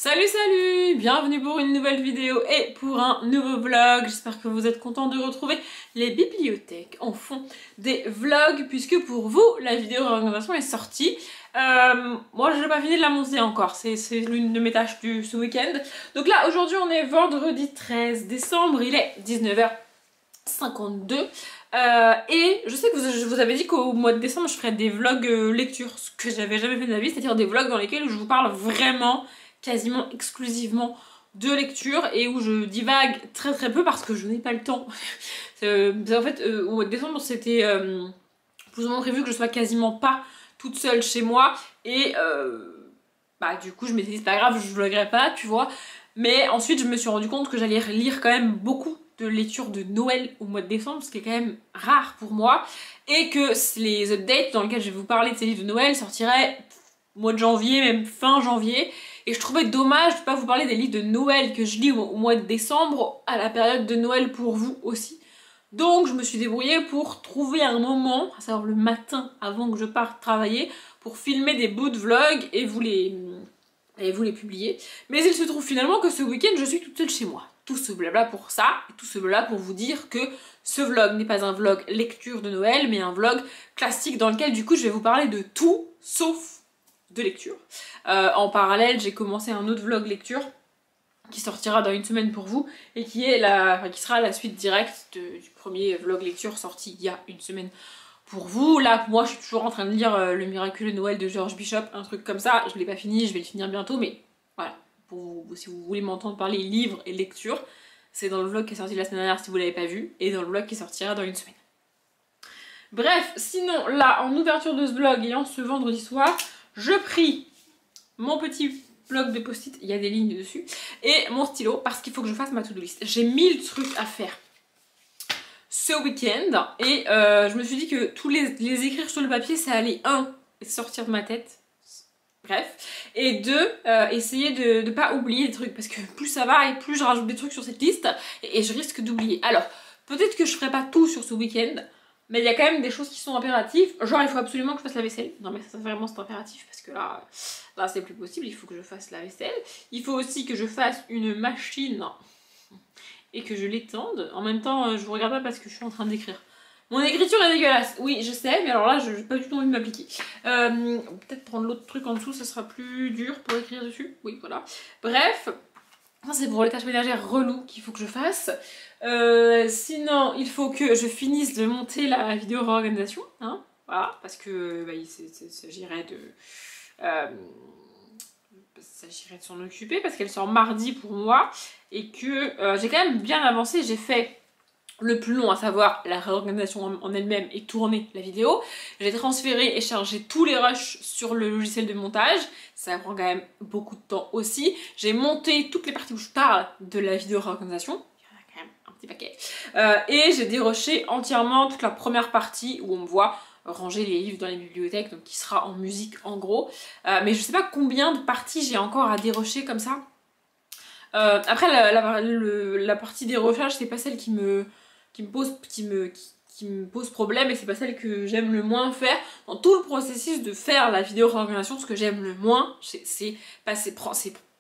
Salut, bienvenue pour une nouvelle vidéo et pour un nouveau vlog. J'espère que vous êtes contents de retrouver les bibliothèques en fond des vlogs, puisque pour vous, la vidéo réorganisation est sortie. Moi, je n'ai pas fini de la monter encore, c'est l'une de mes tâches ce week-end. Donc là, aujourd'hui, on est vendredi 13 décembre, il est 19h52. Et je sais que je vous avais dit qu'au mois de décembre, je ferais des vlogs lecture, ce que j'avais jamais fait de ma vie, c'est-à-dire des vlogs dans lesquels je vous parle vraiment quasiment exclusivement de lecture et où je divague très peu parce que je n'ai pas le temps. En fait, au mois de décembre, c'était plus ou moins prévu que je sois quasiment pas toute seule chez moi et du coup je m'étais dit c'est pas grave, je vloguerai pas, tu vois. Mais ensuite je me suis rendu compte que j'allais lire quand même beaucoup de lectures de Noël au mois de décembre, ce qui est quand même rare pour moi, et que les updates dans lesquels je vais vous parler de ces livres de Noël sortiraient au mois de janvier, même fin janvier. Et je trouvais dommage de ne pas vous parler des livres de Noël que je lis au mois de décembre, à la période de Noël pour vous aussi. Donc je me suis débrouillée pour trouver un moment, à savoir le matin avant que je parte travailler, pour filmer des bouts de vlog et vous les publier. Mais il se trouve finalement que ce week-end je suis toute seule chez moi. Tout ce blabla pour ça, et tout ce blabla pour vous dire que ce vlog n'est pas un vlog lecture de Noël, mais un vlog classique dans lequel du coup je vais vous parler de tout sauf de lecture. En parallèle, j'ai commencé un autre vlog lecture qui sortira dans une semaine pour vous et qui sera la suite directe du premier vlog lecture sorti il y a une semaine pour vous. Là, moi, je suis toujours en train de lire Le miraculeux Noël de George Bishop, un truc comme ça. Je l'ai pas fini, je vais le finir bientôt, mais voilà. Si vous voulez m'entendre parler livres et lecture, c'est dans le vlog qui est sorti la semaine dernière si vous l'avez pas vu, et dans le vlog qui sortira dans une semaine. Bref, sinon, là, en ouverture de ce vlog et en ce vendredi soir, je prie mon petit bloc de post-it, il y a des lignes dessus, et mon stylo parce qu'il faut que je fasse ma to-do list. J'ai 1000 trucs à faire ce week-end et je me suis dit que tous les écrire sur le papier, ça allait sortir de ma tête, bref, et deux, essayer de pas oublier des trucs parce que plus ça va et plus je rajoute des trucs sur cette liste et je risque d'oublier. Alors, peut-être que je ferai pas tout sur ce week-end, mais il y a quand même des choses qui sont impératives. Genre, il faut absolument que je fasse la vaisselle. Non, mais ça vraiment, c'est impératif parce que là c'est plus possible. Il faut que je fasse la vaisselle. Il faut aussi que je fasse une machine et que je l'étende. En même temps, je vous regarde pas parce que je suis en train d'écrire. Mon écriture est dégueulasse. Oui, je sais, mais alors là, je n'ai pas du tout envie de m'appliquer. Peut-être prendre l'autre truc en dessous, ça sera plus dur pour écrire dessus. Oui, voilà. Bref, ça c'est pour les tâches ménagères reloues qu'il faut que je fasse. Sinon, il faut que je finisse de monter la vidéo réorganisation, hein, voilà, parce que il s'agirait de s'en occuper, parce qu'elle sort mardi pour moi, et que j'ai quand même bien avancé, j'ai fait le plus long, à savoir la réorganisation en elle-même et tourner la vidéo. J'ai transféré et chargé tous les rushs sur le logiciel de montage. Ça prend quand même beaucoup de temps aussi. J'ai monté toutes les parties où je parle de la vidéo réorganisation. Il y en a quand même un petit paquet. Et j'ai dérushé entièrement toute la première partie où on me voit ranger les livres dans les bibliothèques, donc qui sera en musique en gros. Mais je sais pas combien de parties j'ai encore à dérusher comme ça. Après la partie dérochage, c'est pas celle qui me pose problème et c'est pas celle que j'aime le moins faire. Dans tout le processus de faire la vidéo réorganisation, ce que j'aime le moins, c'est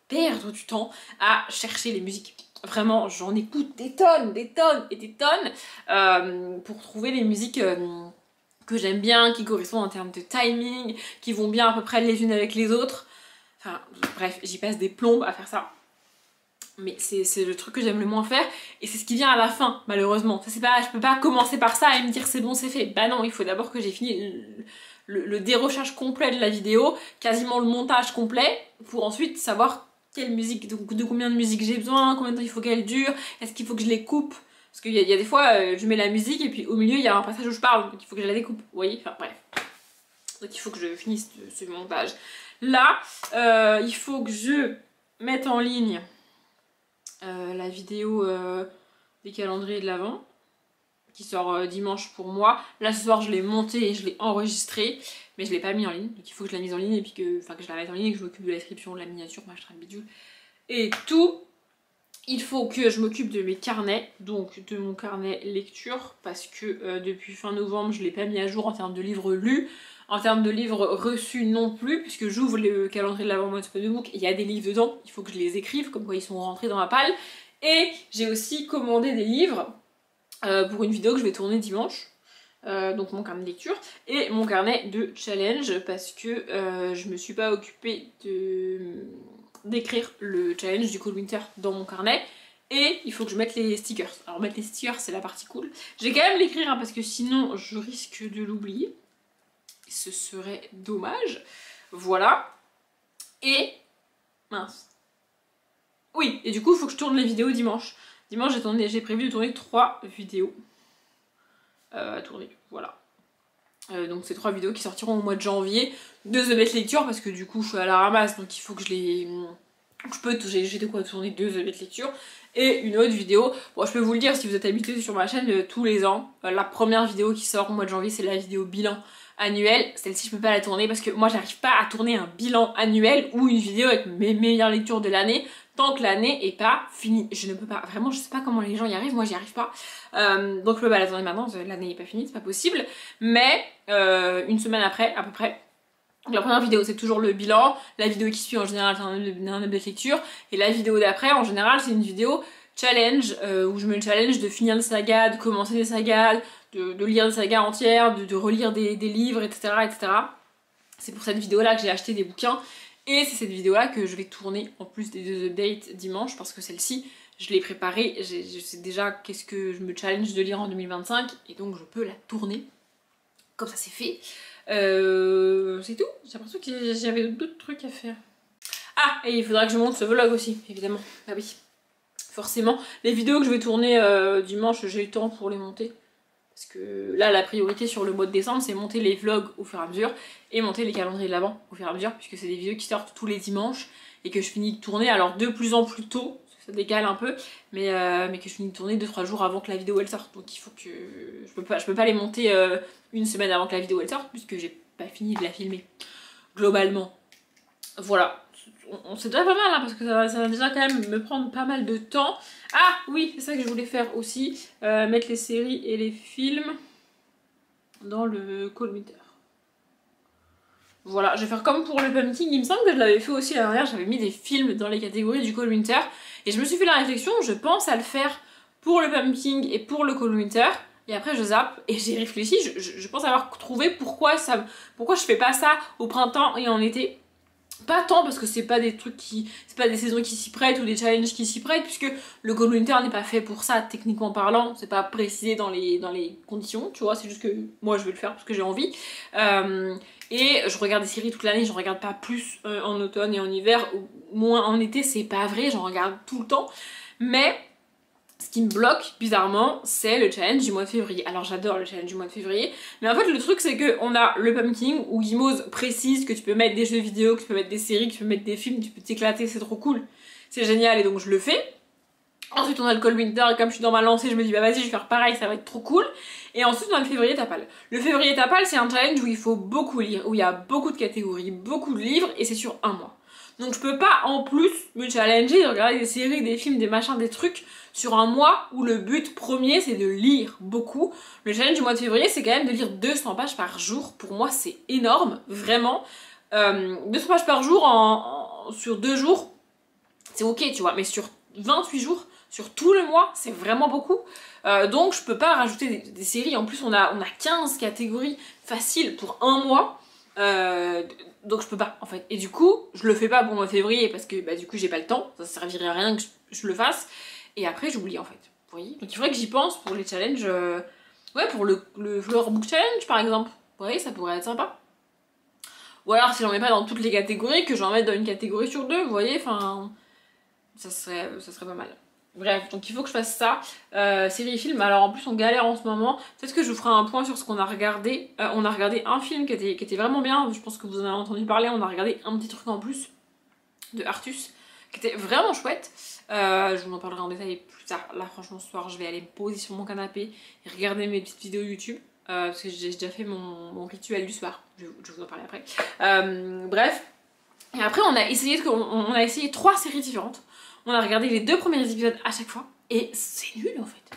perdre du temps à chercher les musiques. Vraiment, j'en écoute des tonnes et des tonnes pour trouver les musiques que j'aime bien, qui correspondent en termes de timing, qui vont bien à peu près les unes avec les autres. Enfin, bref, j'y passe des plombes à faire ça. Mais c'est le truc que j'aime le moins faire et c'est ce qui vient à la fin malheureusement. Ça, c'est pas, je peux pas commencer par ça et me dire c'est bon, c'est fait. Bah non, il faut d'abord que j'ai fini le dérochage complet de la vidéo, quasiment le montage complet, pour ensuite savoir quelle musique, de combien de musique j'ai besoin, combien de temps il faut qu'elle dure, est-ce qu'il faut que je les coupe. Parce qu'il y a des fois, je mets la musique et puis au milieu il y a un passage où je parle, donc il faut que je la découpe, vous voyez, enfin bref. Donc il faut que je finisse ce montage. Là, il faut que je mette en ligne la vidéo des calendriers de l'Avent qui sort dimanche pour moi. Là ce soir je l'ai montée et je l'ai enregistrée mais je l'ai pas mis en ligne, donc il faut que je la mise en ligne et puis que je la mette en ligne et que je m'occupe de l'inscription, de la miniature, machin bidule et tout. il faut que je m'occupe de mes carnets, donc de mon carnet lecture, parce que depuis fin novembre, je ne l'ai pas mis à jour en termes de livres lus, en termes de livres reçus non plus, puisque j'ouvre le calendrier de l'Avent Mois de book, il y a des livres dedans, il faut que je les écrive, comme quoi ils sont rentrés dans ma palle. Et j'ai aussi commandé des livres pour une vidéo que je vais tourner dimanche. Donc mon carnet de lecture et mon carnet de challenge parce que je me suis pas occupée d'écrire le challenge du Cold Winter dans mon carnet et il faut que je mette les stickers. Alors mettre les stickers c'est la partie cool. Je vais quand même l'écrire hein, parce que sinon je risque de l'oublier. Ce serait dommage. Voilà. Et mince. Oui, et du coup il faut que je tourne les vidéos dimanche. Dimanche j'ai prévu de tourner 3 vidéos à tourner, voilà. Donc ces 3 vidéos qui sortiront au mois de janvier de The Best Lecture parce que du coup je suis à la ramasse donc il faut que je les... J'ai de quoi tourner 2 The Best Lecture et une autre vidéo. Bon je peux vous le dire si vous êtes habitués sur ma chaîne tous les ans, la première vidéo qui sort au mois de janvier c'est la vidéo bilan annuel. Celle-ci je peux pas la tourner parce que moi j'arrive pas à tourner un bilan annuel ou une vidéo avec mes meilleures lectures de l'année tant que l'année est pas finie. Je ne peux pas, vraiment je sais pas comment les gens y arrivent, moi j'y arrive pas. Donc je peux pas la tourner maintenant, l'année est pas finie, c'est pas possible. Mais une semaine après à peu près. Donc la première vidéo c'est toujours le bilan, la vidéo qui suit en général c'est un update lecture et la vidéo d'après en général c'est une vidéo challenge où je me challenge de finir des sagas, de commencer des sagas, de lire des sagas entières, de relire des livres, etc. etc. C'est pour cette vidéo là que j'ai acheté des bouquins et c'est cette vidéo là que je vais tourner en plus des 2 updates dimanche parce que celle-ci je l'ai préparée, je sais déjà qu'est-ce que je me challenge de lire en 2025 et donc je peux la tourner. Comme ça c'est fait. C'est tout. J'ai l'impression que j'avais d'autres trucs à faire. Ah, et il faudra que je monte ce vlog aussi, évidemment. Ah oui, forcément. Les vidéos que je vais tourner dimanche, j'ai le temps pour les monter. Parce que là, la priorité sur le mois de décembre, c'est monter les vlogs au fur et à mesure et monter les calendriers de l'Avent au fur et à mesure, puisque c'est des vidéos qui sortent tous les dimanches et que je finis de tourner, alors de plus en plus tôt, ça décale un peu, mais que je finis de tourner 2-3 jours avant que la vidéo elle sorte. Donc il faut que... Je peux pas les monter une semaine avant que la vidéo elle sorte, puisque j'ai pas fini de la filmer, globalement. Voilà. C'est déjà pas mal hein, parce que ça va déjà quand même me prendre pas mal de temps. Ah oui, c'est ça que je voulais faire aussi, mettre les séries et les films dans le Cold Winter. Voilà, je vais faire comme pour le Pumpkin, il me semble que je l'avais fait aussi l'année dernière, j'avais mis des films dans les catégories du Cold Winter et je me suis fait la réflexion, je pense à le faire pour le Pumpkin et pour le Cold Winter. Et après je zappe et j'ai réfléchi, je pense avoir trouvé pourquoi je fais pas ça au printemps et en été. Pas tant parce que c'est pas des trucs qui... c'est pas des saisons qui s'y prêtent ou des challenges qui s'y prêtent puisque le Cold Winter n'est pas fait pour ça techniquement parlant, c'est pas précisé dans les conditions, tu vois, c'est juste que moi je veux le faire parce que j'ai envie. Et je regarde des séries toute l'année, j'en regarde pas plus en automne et en hiver, moins en été c'est pas vrai, j'en regarde tout le temps. Mais ce qui me bloque, bizarrement, c'est le challenge du mois de février. Alors j'adore le challenge du mois de février, mais en fait le truc c'est qu'on a le Pumpkin où Guimauve précise que tu peux mettre des jeux vidéo, que tu peux mettre des séries, que tu peux mettre des films, tu peux t'éclater, c'est trop cool, c'est génial et donc je le fais. Ensuite on a le Cold Winter et comme je suis dans ma lancée je me dis bah vas-y je vais faire pareil, ça va être trop cool. Et ensuite on a le février tapal. Le février tapal c'est un challenge où il faut beaucoup lire, où il y a beaucoup de catégories, beaucoup de livres et c'est sur un mois. Donc je peux pas en plus me challenger, de regarder des séries, des films, des machins, des trucs sur un mois où le but premier c'est de lire beaucoup. Le challenge du mois de février c'est quand même de lire 200 pages par jour. Pour moi c'est énorme, vraiment. 200 pages par jour sur 2 jours, c'est ok tu vois, mais sur 28 jours, sur tout le mois, c'est vraiment beaucoup. Donc je peux pas rajouter des séries. En plus on a 15 catégories faciles pour un mois. Donc je peux pas en fait. Et du coup, je le fais pas pour le mois de février parce que bah, du coup j'ai pas le temps. Ça servirait à rien que je le fasse. Et après j'oublie en fait. Vous voyez. Donc il faudrait que j'y pense pour les challenges. Ouais, pour le Flower Book Challenge par exemple. Vous voyez, ça pourrait être sympa. Ou alors si j'en mets pas dans toutes les catégories, que j'en mette dans une catégorie sur 2, vous voyez, enfin... Ça serait pas mal. Bref, donc il faut que je fasse ça. Série et film, alors en plus on galère en ce moment. Peut-être que je vous ferai un point sur ce qu'on a regardé. On a regardé un film qui était vraiment bien. Je pense que vous en avez entendu parler. On a regardé un petit truc en plus de Artus qui était vraiment chouette. Je vous en parlerai en détail plus tard. Là franchement ce soir je vais aller me poser sur mon canapé et regarder mes petites vidéos YouTube. Parce que j'ai déjà fait mon rituel du soir. Je vais vous en parler après. Bref. Et après on a essayé 3 séries différentes. On a regardé les 2 premiers épisodes à chaque fois et c'est nul en fait.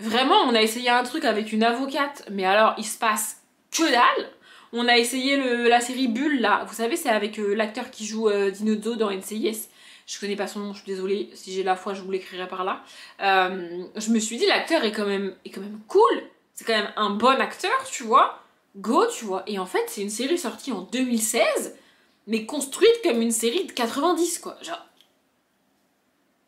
Vraiment, on a essayé un truc avec une avocate, mais alors il se passe que dalle. On a essayé la série Bulle là, vous savez c'est avec l'acteur qui joue Dinozzo dans NCIS. Je connais pas son nom, je suis désolée, si j'ai la foi je vous l'écrirai par là. Je me suis dit l'acteur est quand même cool, c'est quand même un bon acteur, tu vois. Go, tu vois. Et en fait c'est une série sortie en 2016, mais construite comme une série de 90 quoi. Genre,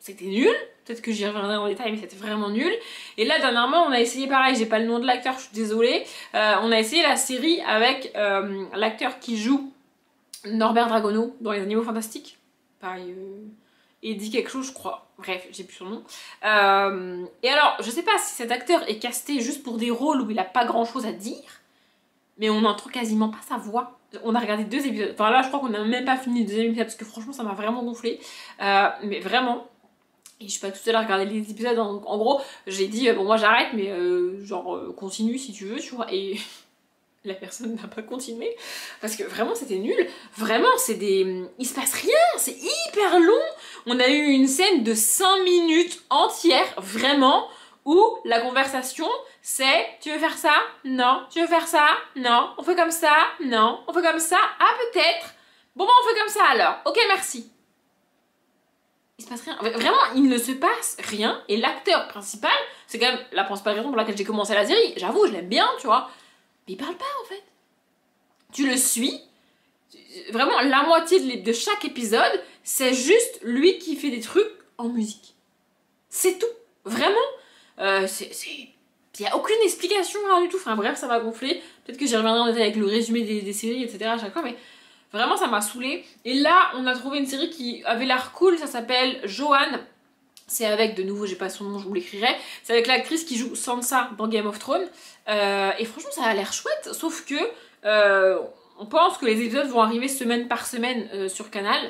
c'était nul. Peut-être que j'y reviendrai en détail, mais c'était vraiment nul. Et là, dernièrement, on a essayé pareil, j'ai pas le nom de l'acteur, je suis désolée. On a essayé la série avec l'acteur qui joue Norbert Dragono dans Les Animaux Fantastiques. Pareil, Eddie quelque chose, je crois. Bref, j'ai plus son nom. Et alors, je sais pas si cet acteur est casté juste pour des rôles où il a pas grand chose à dire, mais on n'entend quasiment pas sa voix. On a regardé 2 épisodes. Enfin là, je crois qu'on n'a même pas fini le 2e épisode parce que franchement, ça m'a vraiment gonflé. Mais vraiment. Et je suis pas toute seule à regarder les épisodes, en gros j'ai dit bon moi j'arrête mais continue si tu veux tu vois, et la personne n'a pas continué parce que vraiment c'était nul, vraiment il se passe rien, c'est hyper long. On a eu une scène de 5 minutes entières vraiment où la conversation c'est tu veux faire ça? Non. Tu veux faire ça? Non. On fait comme ça? Non. On fait comme ça? Ah peut-être. Bon bah on fait comme ça alors. Ok merci. Il se passe rien. Vraiment, il ne se passe rien. Et l'acteur principal, c'est quand même la principale raison pour laquelle j'ai commencé la série. J'avoue, je l'aime bien, tu vois. Mais il parle pas, en fait. Tu le suis. Vraiment, la moitié de chaque épisode, c'est juste lui qui fait des trucs en musique. C'est tout. Vraiment. Il n'y a aucune explication, rien du tout. Enfin bref, ça m'a gonflé. Peut-être que j'y reviendrai en détail avec le résumé des séries, etc. à chaque fois, mais... Vraiment, ça m'a saoulée. Et là, on a trouvé une série qui avait l'air cool. Ça s'appelle Joanne. C'est avec, de nouveau, j'ai pas son nom, je vous l'écrirai. C'est avec l'actrice qui joue Sansa dans Game of Thrones. Et franchement, ça a l'air chouette. Sauf que on pense que les épisodes vont arriver semaine par semaine sur Canal.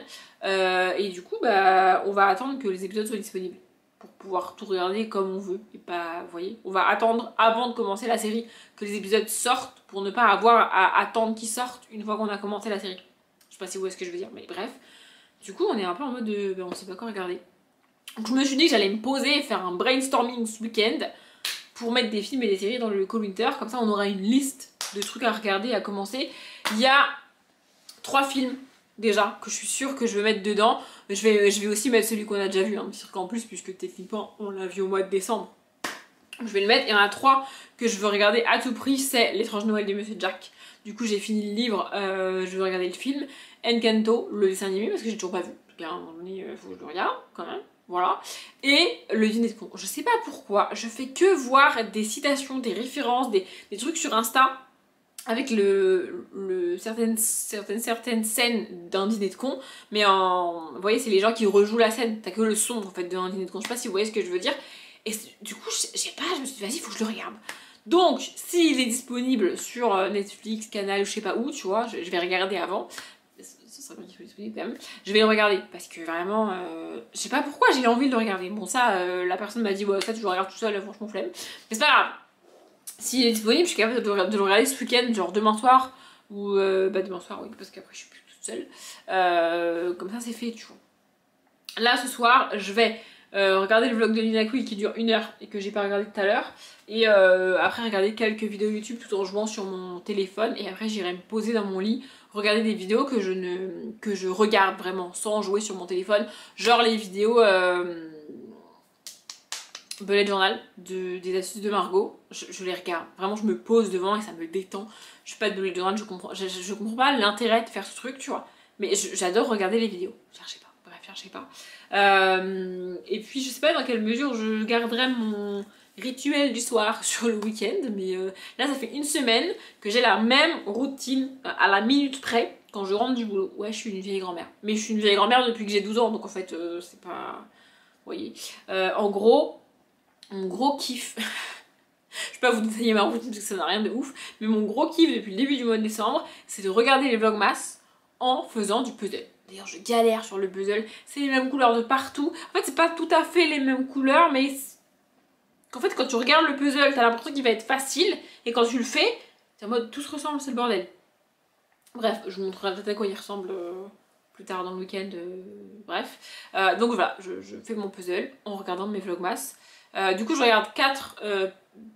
Et du coup, bah, on va attendre que les épisodes soient disponibles pour pouvoir tout regarder comme on veut. Et pas, vous voyez, on va attendre avant de commencer la série que les épisodes sortent pour ne pas avoir à attendre qu'ils sortent une fois qu'on a commencé la série. Je sais pas si vous voyez ce que je veux dire, mais bref. Du coup, on est un peu en mode de... Ben, on sait pas quoi regarder. Donc je me suis dit que j'allais me poser et faire un brainstorming ce week-end pour mettre des films et des séries dans le Call Winter. Comme ça, on aura une liste de trucs à regarder, à commencer. Il y a 3 films déjà que je suis sûre que je vais mettre dedans. Je vais aussi mettre celui qu'on a déjà vu, hein, qu'en plus, puisque techniquement, on l'a vu au mois de décembre. Je vais le mettre. Il y en a 3 que je veux regarder à tout prix. C'est L'étrange Noël de Monsieur Jack. Du coup, j'ai fini le livre, je vais regarder le film. Encanto, le dessin animé, parce que j'ai toujours pas vu. En tout cas, à un moment donné, faut que je le regarde quand même. Voilà. Et le dîner de con. Je sais pas pourquoi, je fais que voir des citations, des références, des trucs sur Insta avec certaines scènes d'un dîner de con, mais vous voyez, c'est les gens qui rejouent la scène. T'as que le son en fait d'un dîner de con. Je sais pas si vous voyez ce que je veux dire. Et du coup, je sais pas, je me suis dit, vas-y, faut que je le regarde. Donc, s'il est disponible sur Netflix, Canal, je sais pas où, tu vois, je vais regarder avant. Ce sera pas disponible quand même. Je vais le regarder parce que vraiment, je sais pas pourquoi j'ai envie de le regarder. Bon, ça, la personne m'a dit, ouais, ça tu le regardes tout seul, franchement, flemme. Mais c'est pas grave. S'il est disponible, je suis capable de le regarder ce week-end, genre demain soir. Ou, bah, demain soir, oui, parce qu'après, je suis plus toute seule. Comme ça, c'est fait, tu vois. Là, ce soir, je vais regarder le vlog de Lina Quill qui dure 1 heure et que j'ai pas regardé tout à l'heure. Et après regarder quelques vidéos YouTube tout en jouant sur mon téléphone. Et après j'irai me poser dans mon lit, regarder des vidéos que je regarde vraiment sans jouer sur mon téléphone. Genre les vidéos bullet journal des astuces de Margot. Je les regarde. Vraiment je me pose devant et ça me détend. Je suis pas de bullet journal, je comprends pas l'intérêt de faire ce truc, tu vois. Mais j'adore regarder les vidéos. Cherchez pas. Bref, cherchez pas. Et puis je sais pas dans quelle mesure je garderai mon rituel du soir sur le week-end, mais là ça fait 1 semaine que j'ai la même routine à la minute près quand je rentre du boulot. Ouais, je suis une vieille grand-mère, mais je suis une vieille grand-mère depuis que j'ai 12 ans, donc en fait c'est pas... Vous voyez. En gros, mon gros kiff... Je vais pas vous détailler ma routine parce que ça n'a rien de ouf, mais mon gros kiff depuis le début du mois de décembre, c'est de regarder les vlogmas en faisant du puzzle. D'ailleurs, je galère sur le puzzle, c'est les mêmes couleurs de partout. En fait, c'est pas tout à fait les mêmes couleurs, mais qu'en fait, quand tu regardes le puzzle, t'as l'impression qu'il va être facile, et quand tu le fais, t'es en mode tout se ressemble, c'est le bordel. Bref, je vous montrerai peut-être à quoi il ressemble plus tard dans le week-end, bref. Donc voilà, je fais mon puzzle en regardant mes vlogmas. Du coup je regarde 4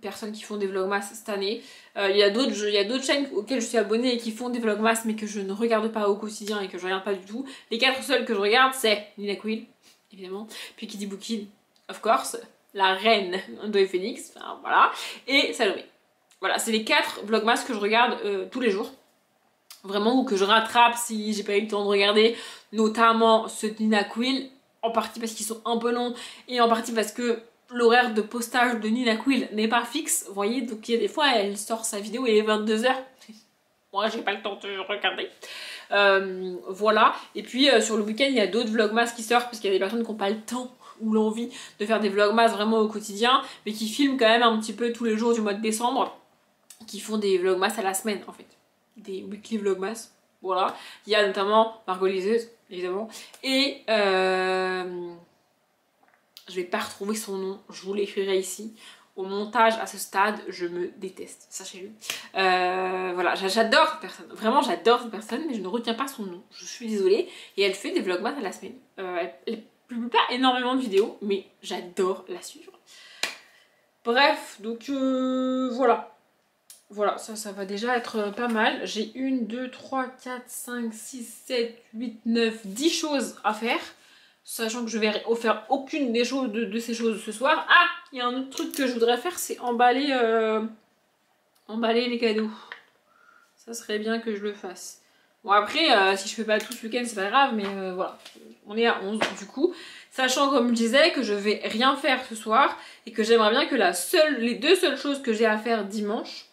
personnes qui font des vlogmas cette année. Il y a d'autres chaînes auxquelles je suis abonnée et qui font des vlogmas mais que je ne regarde pas au quotidien et que je regarde pas du tout. Les 4 seules que je regarde c'est Nina Quill, évidemment, puis Kitty Bookin, of course, la reine de Phoenix, enfin, voilà, et Salomé. Voilà, c'est les 4 vlogmas que je regarde tous les jours. Vraiment, ou que je rattrape si j'ai pas eu le temps de regarder, notamment ceux de Nina Quill, en partie parce qu'ils sont un peu longs et en partie parce que l'horaire de postage de Nina Quill n'est pas fixe, vous voyez, donc il y a des fois elle sort sa vidéo et il est 22 h. Moi j'ai pas le temps de regarder. Voilà, et puis sur le week-end il y a d'autres vlogmas qui sortent parce qu'il y a des personnes qui n'ont pas le temps ou l'envie de faire des vlogmas vraiment au quotidien, mais qui filment quand même un petit peu tous les jours du mois de décembre, qui font des vlogmas à la semaine en fait, des weekly vlogmas. Voilà, il y a notamment Margot Liseuse, évidemment, et je vais pas retrouver son nom, je vous l'écrirai ici. Au montage, à ce stade, je me déteste, sachez-le. Voilà, j'adore cette personne, vraiment j'adore cette personne, mais je ne retiens pas son nom, je suis désolée. Et elle fait des vlogmas à la semaine. Elle publie pas énormément de vidéos, mais j'adore la suivre. Bref, donc voilà. Voilà, ça va déjà être pas mal. J'ai 1, 2, 3, 4, 5, 6, 7, 8, 9, 10 choses à faire. Sachant que je vais faire aucune des choses de ces choses ce soir. Ah, il y a un autre truc que je voudrais faire, c'est emballer les cadeaux. Ça serait bien que je le fasse. Bon après, si je fais pas tout ce week-end, c'est pas grave, mais voilà. On est à 11 du coup. Sachant, comme je disais, que je vais rien faire ce soir et que j'aimerais bien que les 2 seules choses que j'ai à faire dimanche,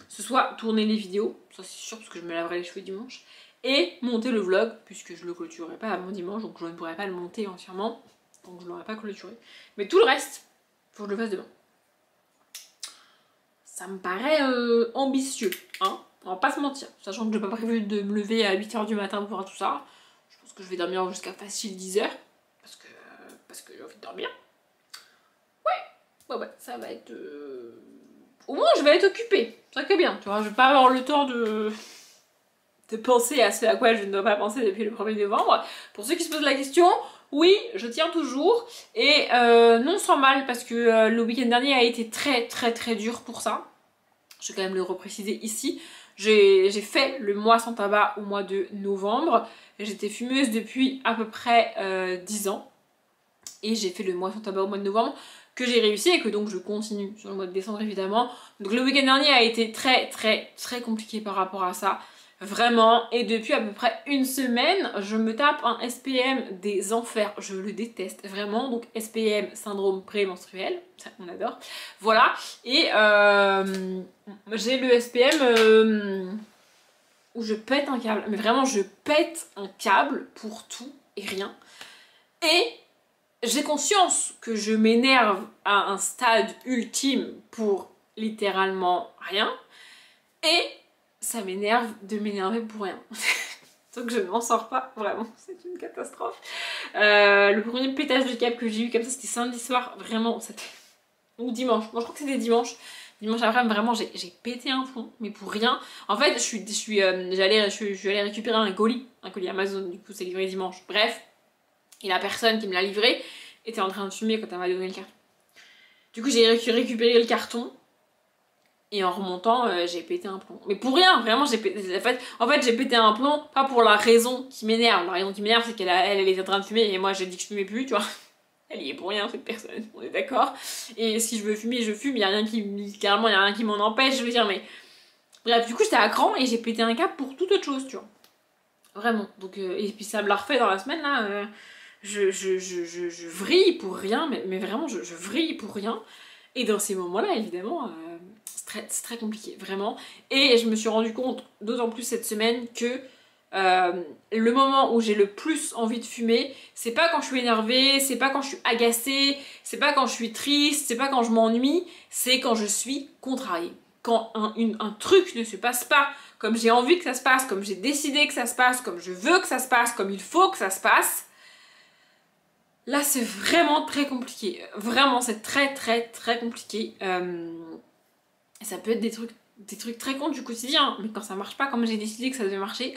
ce soit tourner les vidéos, ça c'est sûr parce que je me laverai les cheveux dimanche, et monter le vlog, puisque je le clôturerai pas avant dimanche, donc je ne pourrai pas le monter entièrement, donc je ne l'aurai pas clôturé. Mais tout le reste, faut que je le fasse demain. Ça me paraît ambitieux, hein, on va pas se mentir, sachant que j'ai pas prévu de me lever à 8 h du matin pour faire tout ça. Je pense que je vais dormir jusqu'à facile 10 h, parce que j'ai envie de dormir. Ouais, ça va être... Au moins je vais être occupée, ça qui est bien, tu vois, je vais pas avoir le temps de penser à ce à quoi je ne dois pas penser depuis le 1er novembre. Pour ceux qui se posent la question, oui, je tiens toujours, et non sans mal, parce que le week-end dernier a été très dur pour ça. Je vais quand même le repréciser ici. J'ai fait le mois sans tabac au mois de novembre, j'étais fumeuse depuis à peu près 10 ans, et j'ai fait le mois sans tabac au mois de novembre, que j'ai réussi et que donc je continue sur le mois de décembre évidemment. Donc le week-end dernier a été très compliqué par rapport à ça, vraiment, et depuis à peu près une semaine, je me tape un SPM des enfers, je le déteste vraiment, donc SPM, syndrome prémenstruel, ça on adore, voilà, et j'ai le SPM où je pète un câble, mais vraiment je pète un câble pour tout et rien, et j'ai conscience que je m'énerve à un stade ultime pour littéralement rien, et ça m'énerve de m'énerver pour rien. Donc je ne m'en sors pas, vraiment, c'est une catastrophe. Le premier pétage de câble que j'ai eu comme ça, c'était samedi soir, vraiment, c'était... Ou dimanche, moi je crois que c'était dimanche. Dimanche après, vraiment, j'ai pété un plomb, mais pour rien. En fait, je suis allée récupérer un colis Amazon, du coup c'est livré dimanche. Bref, et la personne qui me l'a livré était en train de fumer quand elle m'a donné le carton. Du coup, j'ai récupéré le carton. Et en remontant, j'ai pété un plomb. Mais pour rien, vraiment, j'ai pété... En fait, j'ai pété un plomb, pas pour la raison qui m'énerve. La raison qui m'énerve, c'est elle était en train de fumer et moi, j'ai dit que je fumais plus, tu vois. Elle y est pour rien, cette personne, on est d'accord. Et si je veux fumer, je fume, il y a rien qui... Carrément, il y a rien qui m'en empêche, je veux dire, mais... Bref, du coup, j'étais à cran et j'ai pété un câble pour toute autre chose, tu vois. Vraiment. Donc, et puis ça me l'a refait dans la semaine, là. Je vrille pour rien, mais vraiment, je vrille pour rien. Et dans ces moments-là, évidemment... c'est très compliqué, vraiment. Et je me suis rendu compte, d'autant plus cette semaine, que le moment où j'ai le plus envie de fumer, c'est pas quand je suis énervée, c'est pas quand je suis agacée, c'est pas quand je suis triste, c'est pas quand je m'ennuie, c'est quand je suis contrariée. Quand un truc ne se passe pas comme j'ai envie que ça se passe, comme j'ai décidé que ça se passe, comme je veux que ça se passe, comme il faut que ça se passe, là c'est vraiment très compliqué. Vraiment, c'est très compliqué. Ça peut être des trucs très cons du quotidien, mais quand ça marche pas comme j'ai décidé que ça devait marcher,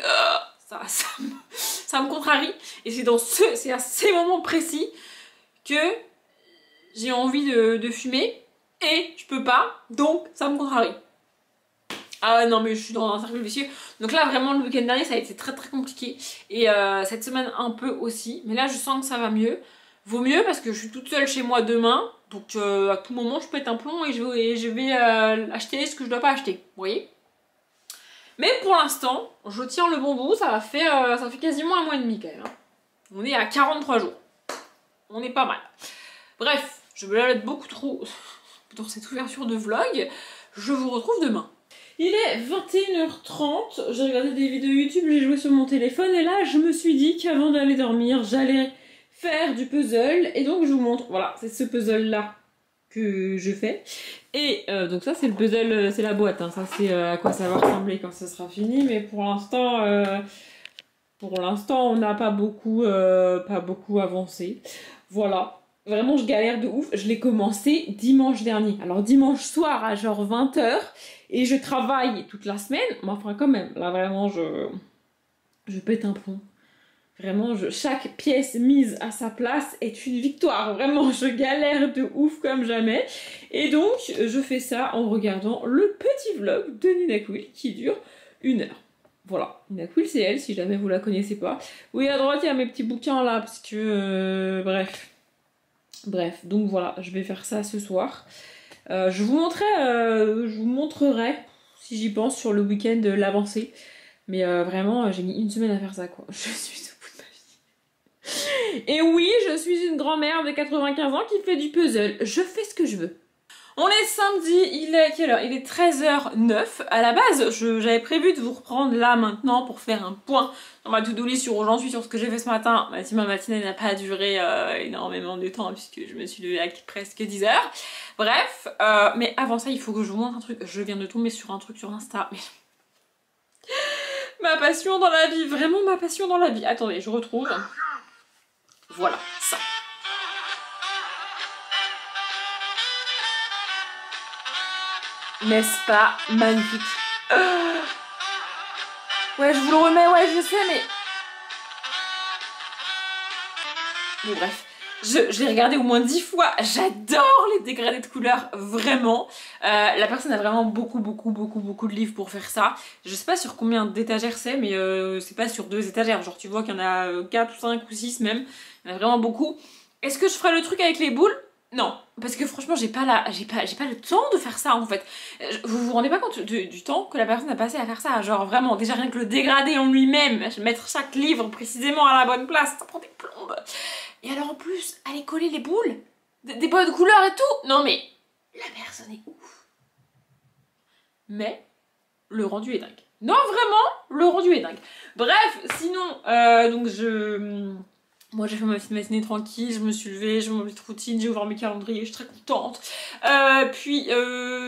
ça me contrarie. Et c'est à ces moments précis que j'ai envie de fumer et je peux pas, donc ça me contrarie. Ah ouais, non mais je suis dans un cercle vicieux. Donc là vraiment le week-end dernier ça a été très très compliqué. Et cette semaine un peu aussi. Mais là je sens que ça va mieux. Vaut mieux parce que je suis toute seule chez moi demain. Donc à tout moment je pète un plomb et je vais acheter ce que je dois pas acheter. Vous voyez? Mais pour l'instant je tiens le bon bout. Ça fait quasiment un mois et demi quand même. Hein. On est à 43 jours. On est pas mal. Bref, je me la laisse beaucoup trop dans cette ouverture de vlog. Je vous retrouve demain. Il est 21h30, j'ai regardé des vidéos YouTube, j'ai joué sur mon téléphone et là je me suis dit qu'avant d'aller dormir, j'allais faire du puzzle et donc je vous montre, voilà, c'est ce puzzle là que je fais. Et donc ça c'est le puzzle, c'est la boîte, hein. Ça c'est à quoi ça va ressembler quand ça sera fini, mais pour l'instant on n'a pas beaucoup avancé. Voilà. Vraiment, je galère de ouf. Je l'ai commencé dimanche dernier. Alors, dimanche soir à genre 20h. Et je travaille toute la semaine. Mais enfin, quand même, là, vraiment, je pète un plomb. Vraiment, chaque pièce mise à sa place est une victoire. Vraiment, je galère de ouf comme jamais. Et donc, je fais ça en regardant le petit vlog de Nina Quill qui dure 1 heure. Voilà, Nina Quill, c'est elle, si jamais vous la connaissez pas. Oui, à droite, il y a mes petits bouquins là, parce que... Bref, donc voilà, je vais faire ça ce soir. Je vous montrerai, si j'y pense, sur le week-end l'avancée. Mais vraiment, j'ai mis 1 semaine à faire ça, quoi. Je suis au bout de ma vie. Et oui, je suis une grand-mère de 95 ans qui fait du puzzle. Je fais ce que je veux. On est samedi, il est quelle heure? Il est 13h09. À la base, j'avais prévu de vous reprendre là maintenant pour faire un point dans ma to-do list sur où j'en suis, sur ce que j'ai fait ce matin. Ma matinée n'a pas duré énormément de temps puisque je me suis levée à presque 10h. Bref, mais avant ça, il faut que je vous montre un truc. Je viens de tomber sur un truc sur Insta. Mais... ma passion dans la vie, vraiment ma passion dans la vie. Attendez, je retrouve. Voilà, ça. N'est-ce pas magnifique? Ouais, je vous le remets, ouais, je sais, mais... Bon, bref. Je l'ai regardé au moins 10 fois. J'adore les dégradés de couleurs, vraiment. La personne a vraiment beaucoup de livres pour faire ça. Je sais pas sur combien d'étagères c'est, mais c'est pas sur 2 étagères. Genre, tu vois qu'il y en a 4 ou 5 ou 6 même. Il y en a vraiment beaucoup. Est-ce que je ferai le truc avec les boules? Non, parce que franchement j'ai pas le temps de faire ça en fait. Vous vous rendez pas compte du temps que la personne a passé à faire ça? Genre vraiment, déjà rien que le dégradé en lui-même, mettre chaque livre précisément à la bonne place, ça prend des plombes. Et alors en plus, aller coller les boules, des bonnes couleurs et tout. Non mais, la personne est ouf. Mais, le rendu est dingue. Non vraiment, le rendu est dingue. Bref, sinon, donc moi j'ai fait ma petite matinée tranquille, je me suis levée, j'ai mon petite routine, j'ai ouvert mes calendriers, je suis très contente. Puis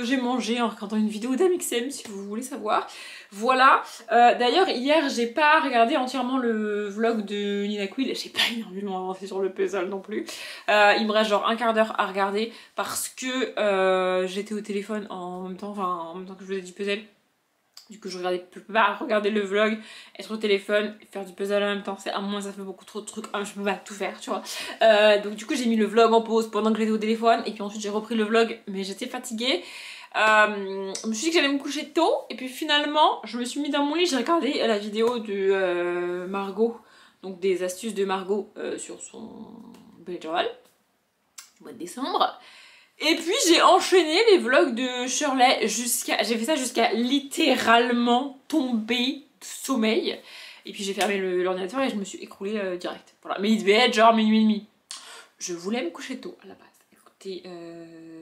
j'ai mangé en regardant une vidéo d'Amixem si vous voulez savoir. Voilà. D'ailleurs hier j'ai pas regardé entièrement le vlog de Nina Quill, j'ai pas énormément avancé sur le puzzle non plus. Il me reste genre un quart d'heure à regarder parce que j'étais au téléphone en même temps que je faisais du puzzle. Du coup, je peux pas regarder le vlog, être au téléphone, faire du puzzle en même temps. À moi, ça fait beaucoup trop de trucs. Je peux pas tout faire, tu vois. Donc, du coup, j'ai mis le vlog en pause pendant que j'étais au téléphone. Et puis ensuite, j'ai repris le vlog, mais j'étais fatiguée. Je me suis dit que j'allais me coucher tôt. Et puis finalement, je me suis mis dans mon lit. J'ai regardé la vidéo de Margot. Donc, des astuces de Margot sur son bullet journal du mois de décembre. Et puis j'ai enchaîné les vlogs de Shirley j'ai fait ça jusqu'à littéralement tomber de sommeil. Et puis j'ai fermé l'ordinateur et je me suis écroulée direct. Voilà, mais il devait être genre minuit et demi. Je voulais me coucher tôt à la base. Écoutez,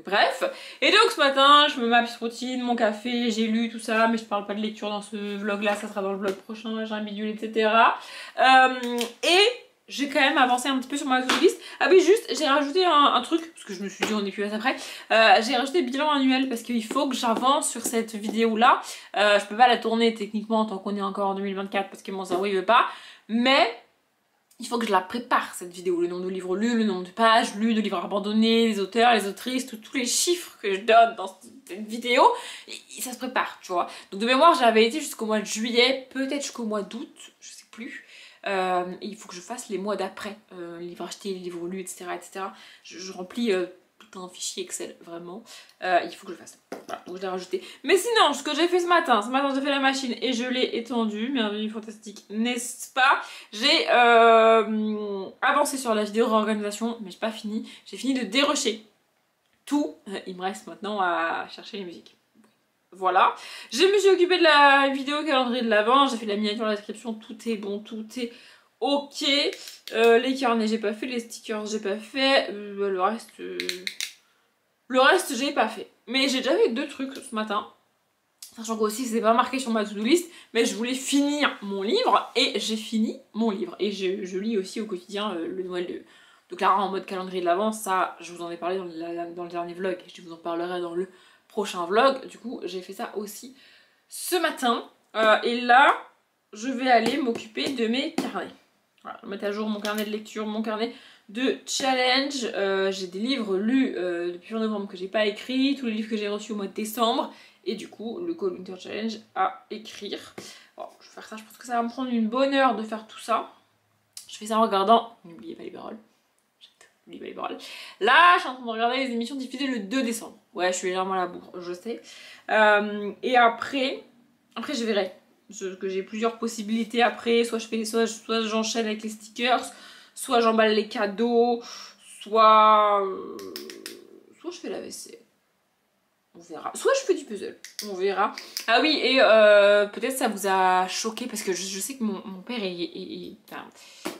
bref. Et donc ce matin, je me mets ma petite routine, mon café, j'ai lu tout ça, mais je parle pas de lecture dans ce vlog là, ça sera dans le vlog prochain, j'ai un bidule, etc. Et j'ai quand même avancé un petit peu sur ma to-do list. Ah oui, juste, j'ai rajouté un truc, parce que je me suis dit on est plus à ça après. J'ai rajouté bilan annuel parce qu'il faut que j'avance sur cette vidéo-là. Je peux pas la tourner techniquement tant qu'on est encore en 2024 parce que mon cerveau il veut pas. Mais il faut que je la prépare cette vidéo, le nombre de livres lus, le nombre de pages lues, de livres abandonnés, les auteurs, les autrices, tous les chiffres que je donne dans cette vidéo, et ça se prépare, tu vois. Donc de mémoire, j'avais été jusqu'au mois de juillet, peut-être jusqu'au mois d'août, je sais plus. Et il faut que je fasse les mois d'après, livres achetés, livres lus, etc. etc. Je remplis tout un fichier Excel, vraiment. Il faut que je le fasse. Voilà, donc je l'ai rajouté. Mais sinon, ce que j'ai fait ce matin j'ai fait la machine et je l'ai étendue. Merveilleux, fantastique, n'est-ce pas? J'ai avancé sur la vidéo réorganisation, mais j'ai pas fini. J'ai fini de dérocher tout. Il me reste maintenant à chercher les musiques. Voilà. Je me suis occupée de la vidéo calendrier de l'Avent. J'ai fait la miniature, la description. Tout est bon, tout est ok. Les carnets, j'ai pas fait. Les stickers, j'ai pas fait. Le reste, j'ai pas fait. Mais j'ai déjà fait 2 trucs ce matin. Sachant qu'aussi, c'est pas marqué sur ma to-do list, mais je voulais finir mon livre et j'ai fini mon livre. Et je lis aussi au quotidien le Noël de Clara en mode calendrier de l'Avent. Ça, je vous en ai parlé dans le dernier vlog. Je vous en parlerai dans le prochain vlog. Du coup, j'ai fait ça aussi ce matin. Et là, je vais aller m'occuper de mes carnets. Voilà, mettre à jour mon carnet de lecture, mon carnet de challenge. J'ai des livres lus depuis fin novembre que j'ai pas écrits, tous les livres que j'ai reçus au mois de décembre, et du coup le Call Winter Challenge à écrire. Bon, je vais faire ça, je pense que ça va me prendre une bonne heure de faire tout ça. Je fais ça en regardant, n'oubliez pas les paroles. N'oubliez pas les paroles. Là, je suis en train de regarder les émissions diffusées le 2 décembre. Ouais, je suis légèrement à la bourre, je sais. Et après je verrai. Que j'ai plusieurs possibilités après, soit j'enchaîne avec les stickers, soit j'emballe les cadeaux, soit je fais la vaisselle. On verra. Soit je fais du puzzle. On verra. Ah oui, et peut-être ça vous a choqué parce que je sais que mon père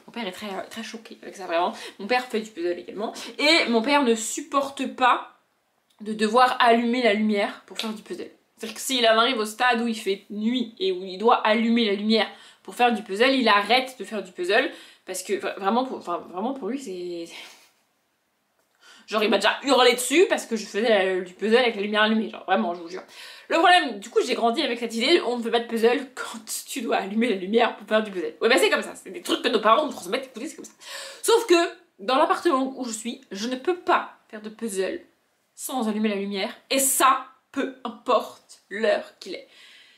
mon père est très, très choqué avec ça, vraiment. Mon père fait du puzzle également. Et mon père ne supporte pas de devoir allumer la lumière pour faire du puzzle. C'est-à-dire que s'il en arrive au stade où il fait nuit et où il doit allumer la lumière pour faire du puzzle, il arrête de faire du puzzle parce que vraiment pour lui c'est... Genre il m'a déjà hurlé dessus parce que je faisais du puzzle avec la lumière allumée, genre vraiment je vous jure. Le problème, du coup j'ai grandi avec cette idée, on ne fait pas de puzzle quand tu dois allumer la lumière pour faire du puzzle. Ouais bah c'est comme ça, c'est des trucs que nos parents nous transmettent, écoutez c'est comme ça. Sauf que dans l'appartement où je suis, je ne peux pas faire de puzzle sans allumer la lumière et ça, peu importe l'heure qu'il est.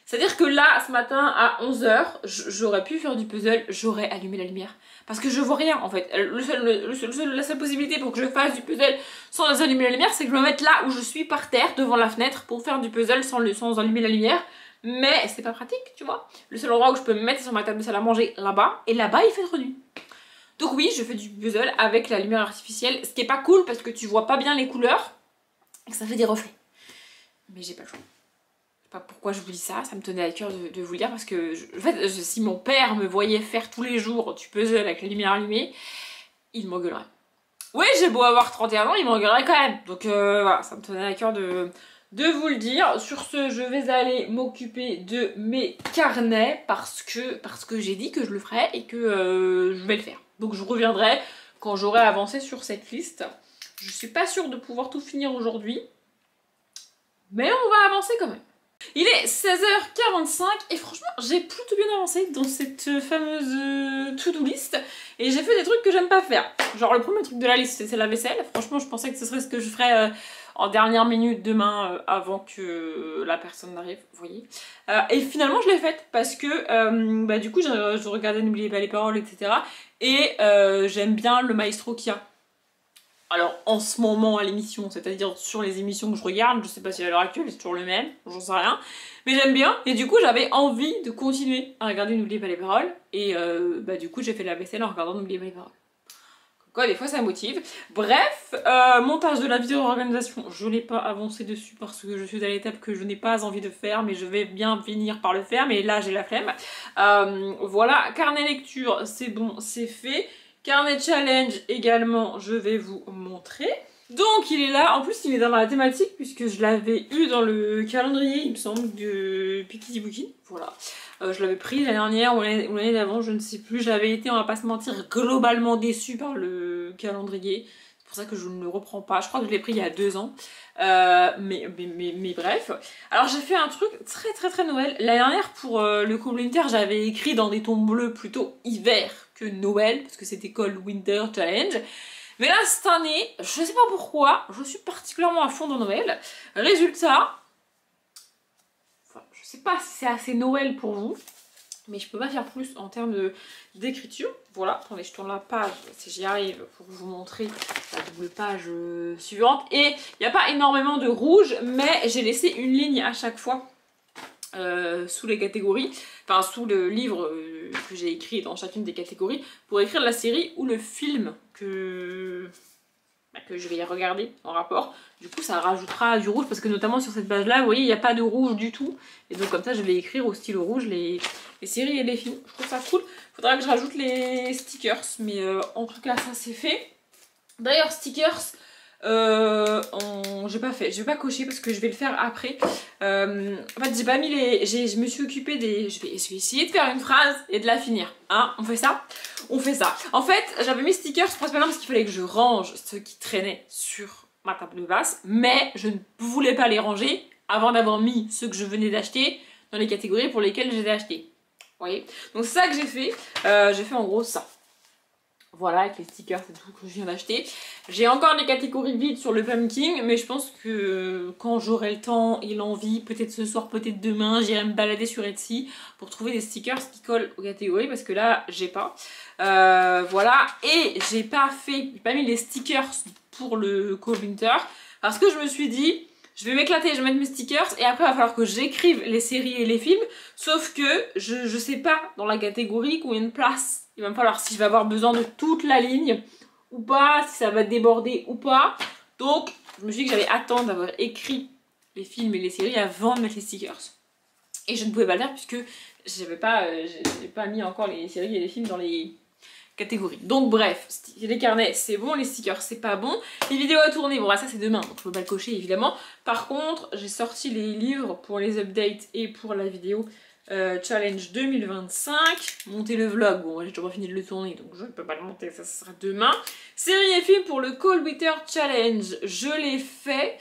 C'est-à-dire que là, ce matin, à 11 h, j'aurais pu faire du puzzle, j'aurais allumé la lumière. Parce que je vois rien, en fait. La seule possibilité pour que je fasse du puzzle sans allumer la lumière, c'est que je me mette là où je suis, par terre, devant la fenêtre, pour faire du puzzle sans allumer la lumière. Mais c'est pas pratique, tu vois. Le seul endroit où je peux me mettre, c'est sur ma table de salle à manger, là-bas. Et là-bas, il fait trop nuit. Donc oui, je fais du puzzle avec la lumière artificielle, ce qui est pas cool parce que tu vois pas bien les couleurs et que ça fait des reflets. Mais j'ai pas le choix. Je sais pas pourquoi je vous dis ça, ça me tenait à cœur de vous le dire parce que en fait, si mon père me voyait faire tous les jours du puzzle avec la lumière allumée, il m'engueulerait. Oui, j'ai beau avoir 31 ans, il m'engueulerait quand même. Donc voilà, ça me tenait à cœur de vous le dire. Sur ce, je vais aller m'occuper de mes carnets parce que j'ai dit que je le ferais et que je vais le faire. Donc je reviendrai quand j'aurai avancé sur cette liste. Je suis pas sûre de pouvoir tout finir aujourd'hui, mais on va avancer quand même. Il est 16 h 45 et franchement j'ai plutôt bien avancé dans cette fameuse to-do list et j'ai fait des trucs que j'aime pas faire. Genre le premier truc de la liste c'est la vaisselle. Franchement je pensais que ce serait ce que je ferais en dernière minute demain avant que la personne n'arrive, vous voyez. Et finalement je l'ai faite parce que bah, du coup je regardais N'oubliez pas les paroles etc. Et j'aime bien le maestro qu'il y a. Alors en ce moment à l'émission, c'est-à-dire sur les émissions que je regarde, je sais pas si à l'heure actuelle c'est toujours le même, j'en sais rien, mais j'aime bien et du coup j'avais envie de continuer à regarder N'oubliez pas les paroles et bah du coup j'ai fait la vaisselle en regardant N'oubliez pas les paroles. Quoi, des fois ça motive. Bref, montage de la vidéo organisation, je n'ai pas avancé dessus parce que je suis à l'étape que je n'ai pas envie de faire, mais je vais bien finir par le faire, mais là j'ai la flemme. Voilà, carnet lecture, c'est bon, c'est fait. Carnet challenge également, je vais vous montrer. Donc il est là, en plus il est dans la thématique puisque je l'avais eu dans le calendrier, il me semble, de Piketty Bookin. Voilà, je l'avais pris l'année dernière ou l'année d'avant, je ne sais plus. J'avais été, on va pas se mentir, globalement déçue par le calendrier. C'est pour ça que je ne le reprends pas. Je crois que je l'ai pris il y a 2 ans. Mais bref. Alors j'ai fait un truc très Noël. L'année dernière pour le Call Winter, j'avais écrit dans des tons bleus plutôt hiver que Noël, parce que c'était Cold Winter Challenge. Mais là, cette année, je sais pas pourquoi, je suis particulièrement à fond dans Noël. Résultat, enfin, je sais pas si c'est assez Noël pour vous, mais je peux pas faire plus en termes d'écriture. Voilà, attendez, je tourne la page, si j'y arrive, pour vous montrer la double page suivante. Et il n'y a pas énormément de rouge, mais j'ai laissé une ligne à chaque fois sous les catégories, enfin sous le livre que j'ai écrit dans chacune des catégories, pour écrire la série ou le film que je vais regarder en rapport. Du coup ça rajoutera du rouge, parce que notamment sur cette page là, vous voyez, il n'y a pas de rouge du tout, et donc comme ça je vais écrire au stylo rouge les séries et les films. Je trouve ça cool. Faudra que je rajoute les stickers, mais en tout cas ça c'est fait. D'ailleurs stickers, j'ai pas fait, je vais pas cocher parce que je vais le faire après. En fait j'ai pas mis les, je me suis occupée des, je vais essayer de faire une phrase et de la finir, hein, on fait ça. On fait ça. En fait j'avais mis stickers principalement parce qu'il fallait que je range ceux qui traînaient sur ma table de basse, mais je ne voulais pas les ranger avant d'avoir mis ceux que je venais d'acheter dans les catégories pour lesquelles je les ai achetés. Vous voyez, donc c'est ça que j'ai fait. J'ai fait en gros ça. Voilà, avec les stickers et tout que je viens d'acheter. J'ai encore des catégories vides sur le pumpkin, mais je pense que quand j'aurai le temps et l'envie, peut-être ce soir, peut-être demain, j'irai me balader sur Etsy pour trouver des stickers qui collent aux catégories, parce que là, j'ai pas. Voilà, et j'ai pas mis les stickers pour le Cold Winter, parce que je me suis dit, je vais m'éclater, je vais mettre mes stickers, et après il va falloir que j'écrive les séries et les films, sauf que je sais pas dans la catégorie combien de place il va me falloir, si je vais avoir besoin de toute la ligne ou pas, si ça va déborder ou pas. Donc je me suis dit que j'allais attendre d'avoir écrit les films et les séries avant de mettre les stickers. Et je ne pouvais pas le faire puisque j'ai pas mis encore les séries et les films dans les catégories. Donc bref, les carnets c'est bon, les stickers c'est pas bon. Les vidéos à tourner, bon bah, ça c'est demain, donc je peux pas le cocher évidemment. Par contre, j'ai sorti les livres pour les updates et pour la vidéo challenge 2025. Monter le vlog, bon j'ai toujours pas fini de le tourner donc je ne peux pas le monter, ça sera demain. Série et film pour le Cold Winter Challenge, je l'ai fait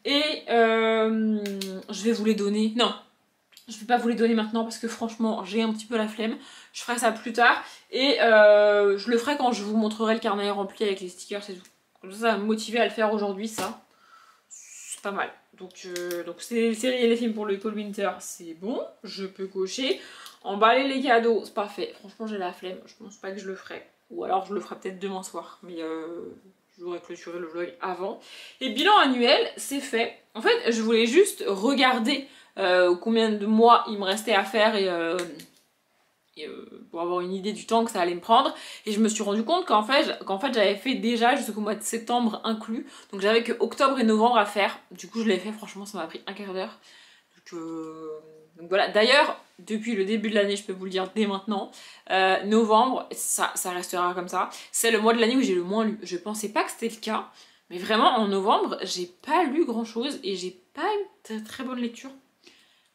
et je vais vous les donner. Non, je vais pas vous les donner maintenant parce que franchement j'ai un petit peu la flemme. Je ferai ça plus tard et je le ferai quand je vous montrerai le carnet rempli avec les stickers et tout. Comme ça va me motiver à le faire aujourd'hui, ça. C'est pas mal. Donc c'est les séries et les films pour le Cold Winter, c'est bon, je peux cocher. Emballer les cadeaux, c'est pas fait. Franchement j'ai la flemme, je pense pas que je le ferai. Ou alors je le ferai peut-être demain soir, mais j'aurais clôturé le vlog avant. Et bilan annuel, c'est fait. En fait, je voulais juste regarder combien de mois il me restait à faire et pour avoir une idée du temps que ça allait me prendre. Et je me suis rendu compte qu'en fait j'avais fait déjà jusqu'au mois de septembre inclus. Donc j'avais que octobre et novembre à faire. Du coup je l'ai fait, franchement ça m'a pris un quart d'heure. Donc voilà, d'ailleurs depuis le début de l'année, je peux vous le dire dès maintenant, novembre, ça restera comme ça. C'est le mois de l'année où j'ai le moins lu. Je pensais pas que c'était le cas, mais vraiment en novembre, j'ai pas lu grand chose et j'ai pas une très bonne lecture.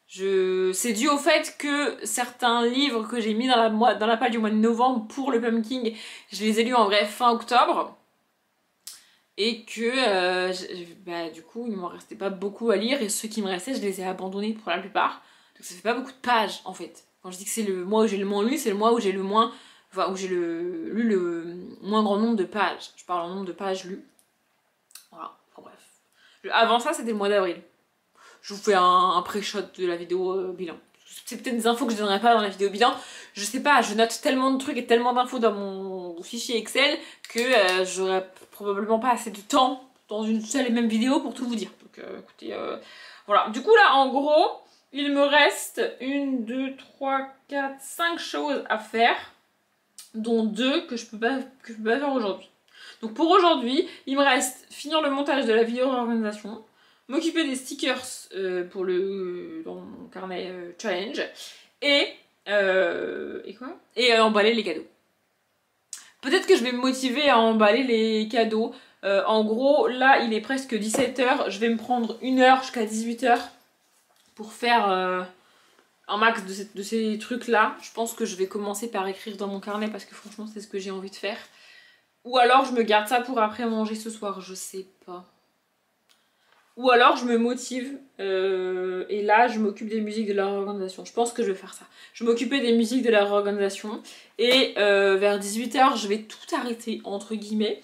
C'est dû au fait que certains livres que j'ai mis dans la page du mois de novembre pour le pumpkin, je les ai lus en vrai fin octobre. Et que du coup il m'en restait pas beaucoup à lire et ceux qui me restaient je les ai abandonnés pour la plupart. Donc ça fait pas beaucoup de pages en fait. Quand je dis que c'est le mois où j'ai le moins lu, c'est le mois où j'ai le moins, enfin où j'ai lu le moins grand nombre de pages. Je parle en nombre de pages lues. Voilà, enfin bref. Avant ça c'était le mois d'avril. Je vous fais un pré-shot de la vidéo bilan. C'est peut-être des infos que je donnerai pas dans la vidéo bilan. Je sais pas, je note tellement de trucs et tellement d'infos dans mon fichier Excel que j'aurais probablement pas assez de temps dans une seule et même vidéo pour tout vous dire. Donc écoutez, voilà. Du coup là, en gros, il me reste 1, 2, 3, 4, 5 choses à faire, dont 2 que je peux pas faire aujourd'hui. Donc pour aujourd'hui, il me reste finir le montage de la vidéo réorganisation, m'occuper des stickers pour dans mon carnet challenge et quoi? Et emballer les cadeaux. Peut-être que je vais me motiver à emballer les cadeaux. En gros, là, il est presque 17 h. Je vais me prendre 1 heure jusqu'à 18 h pour faire un max de ces trucs-là. Je pense que je vais commencer par écrire dans mon carnet parce que franchement, c'est ce que j'ai envie de faire. Ou alors, je me garde ça pour après manger ce soir. Je sais pas. ou alors je me motive et là je m'occupe des musiques de la réorganisation. Je pense que je vais faire ça. Je vais m'occuper des musiques de la réorganisation et vers 18h je vais tout arrêter entre guillemets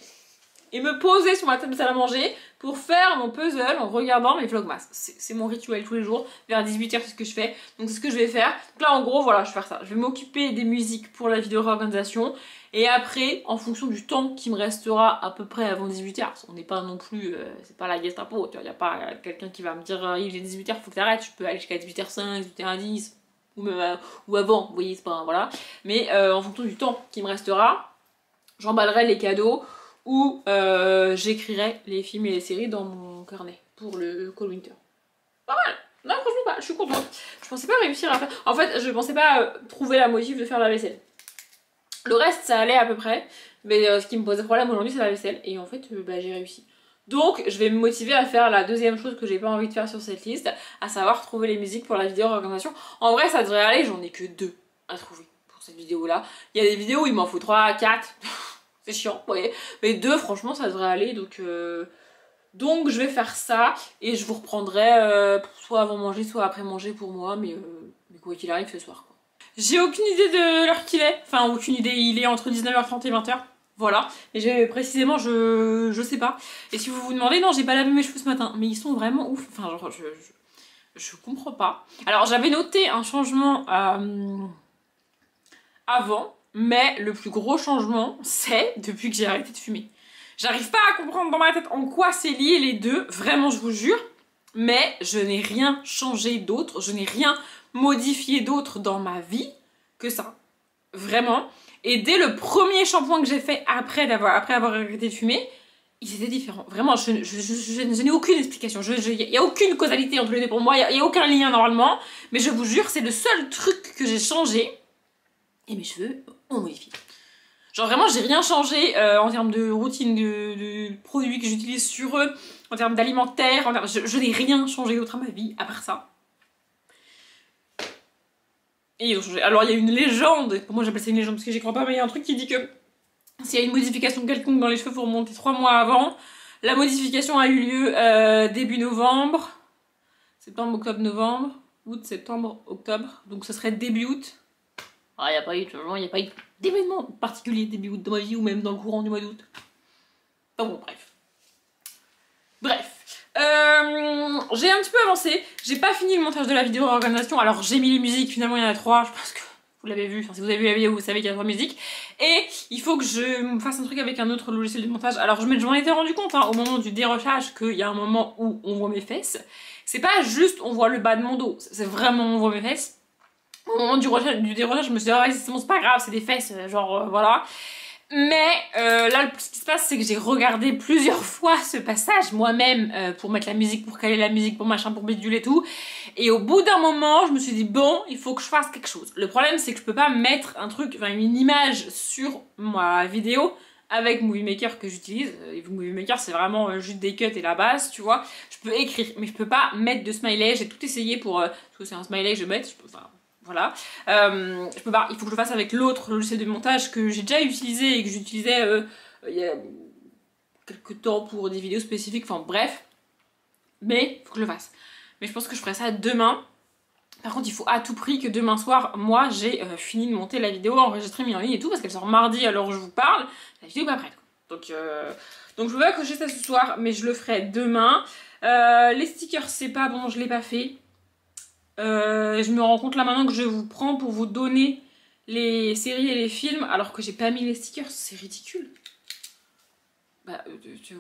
et me poser sur ma table de salle à manger pour faire mon puzzle en regardant mes vlogmas. C'est mon rituel tous les jours. Vers 18h, c'est ce que je fais. Donc c'est ce que je vais faire. Donc là, en gros, voilà, je vais faire ça. Je vais m'occuper des musiques pour la vidéo réorganisation. Et après, en fonction du temps qui me restera à peu près avant 18h, parce qu'on n'est pas non plus, c'est pas la Gestapo, tu vois, il n'y a pas quelqu'un qui va me dire il est 18h, faut que t'arrêtes, je peux aller jusqu'à 18h05, 18h10, ou même ou avant, vous voyez, c'est pas, voilà. Mais en fonction du temps qui me restera, j'emballerai les cadeaux, où j'écrirai les films et les séries dans mon carnet pour le Call Winter. Pas mal. Non, franchement pas, je suis contente. Je pensais pas réussir à faire... En fait, je pensais pas trouver la motive de faire la vaisselle. Le reste, ça allait à peu près. Mais ce qui me posait problème aujourd'hui, c'est la vaisselle. Et en fait, j'ai réussi. Donc, je vais me motiver à faire la deuxième chose que j'ai pas envie de faire sur cette liste, à savoir trouver les musiques pour la vidéo réorganisation. En vrai, ça devrait aller, j'en ai que 2 à trouver pour cette vidéo-là. Il y a des vidéos où il m'en faut 3, 4... C'est chiant, ouais. Mais 2, franchement, ça devrait aller. Donc je vais faire ça. Et je vous reprendrai soit avant manger, soit après manger pour moi. Mais quoi qu'il arrive ce soir, quoi. J'ai aucune idée de l'heure qu'il est. Enfin, aucune idée. Il est entre 19h30 et 20h. Voilà. Et précisément, je sais pas. Et si vous vous demandez, non, j'ai pas lavé mes cheveux ce matin. Mais ils sont vraiment ouf. Enfin, genre, je comprends pas. Alors, j'avais noté un changement avant. Mais le plus gros changement, c'est depuis que j'ai arrêté de fumer. J'arrive pas à comprendre dans ma tête en quoi c'est lié les deux, vraiment je vous jure. Mais je n'ai rien changé d'autre, je n'ai rien modifié d'autre dans ma vie que ça. Vraiment. Et dès le premier shampoing que j'ai fait après avoir arrêté de fumer, ils étaient différents. Vraiment, je n'ai aucune explication. Il n'y a aucune causalité entre les deux pour moi, il n'y a aucun lien normalement. Mais je vous jure, c'est le seul truc que j'ai changé. Et mes cheveux ont modifié. Genre vraiment, j'ai rien changé en termes de routine, de produits que j'utilise sur eux, en termes d'alimentaire, je n'ai rien changé d'autre à ma vie, à part ça. Et ils ont changé. Alors il y a une légende, pour moi j'appelle ça une légende parce que j'y crois pas, mais il y a un truc qui dit que s'il y a une modification quelconque dans les cheveux, faut remonter 3 mois avant. La modification a eu lieu début novembre, septembre, octobre, novembre, août, septembre, octobre, donc ce serait début août. Ah, il n'y a pas eu d'événement particulier début août dans ma vie ou même dans le courant du mois d'août. Enfin bon, bref. J'ai un petit peu avancé. J'ai pas fini le montage de la vidéo réorganisation. Alors j'ai mis les musiques, finalement il y en a 3. Je pense que vous l'avez vu. Enfin, si vous avez vu la vidéo, vous savez qu'il y a 3 musiques. Et il faut que je me fasse un truc avec un autre logiciel de montage. Alors je m'en étais rendu compte au moment du dérochage qu'il y a un moment où on voit mes fesses. C'est pas juste on voit le bas de mon dos. C'est vraiment on voit mes fesses. Au moment du dérochage, je me suis dit, ah, c'est pas grave, c'est des fesses, genre, voilà. Mais là, ce qui se passe, c'est que j'ai regardé plusieurs fois ce passage moi-même pour mettre la musique, pour caler la musique, pour machin, pour bidule et tout. Et au bout d'un moment, je me suis dit, bon, il faut que je fasse quelque chose. Le problème, c'est que je peux pas mettre un truc, enfin une image sur ma vidéo avec Movie Maker que j'utilise. Movie Maker, c'est vraiment juste des cuts et la base, tu vois. Je peux écrire, mais je peux pas mettre de smiley. J'ai tout essayé pour... parce que c'est un smiley que je mets, voilà. Je peux pas, il faut que je le fasse avec l'autre logiciel de montage que j'ai déjà utilisé et que j'utilisais il y a quelques temps pour des vidéos spécifiques, enfin bref. Mais il faut que je le fasse. Mais je pense que je ferai ça demain. Par contre, il faut à tout prix que demain soir, moi, j'ai fini de monter la vidéo, enregistrer, mis en ligne et tout, parce qu'elle sort mardi à l'heure où je vous parle. La vidéo est pas prête, quoi. Donc je peux pas cocher ça ce soir, mais je le ferai demain. Les stickers, c'est pas bon, je l'ai pas fait. Je me rends compte là maintenant que je vous prends pour vous donner les séries et les films alors que j'ai pas mis les stickers, c'est ridicule.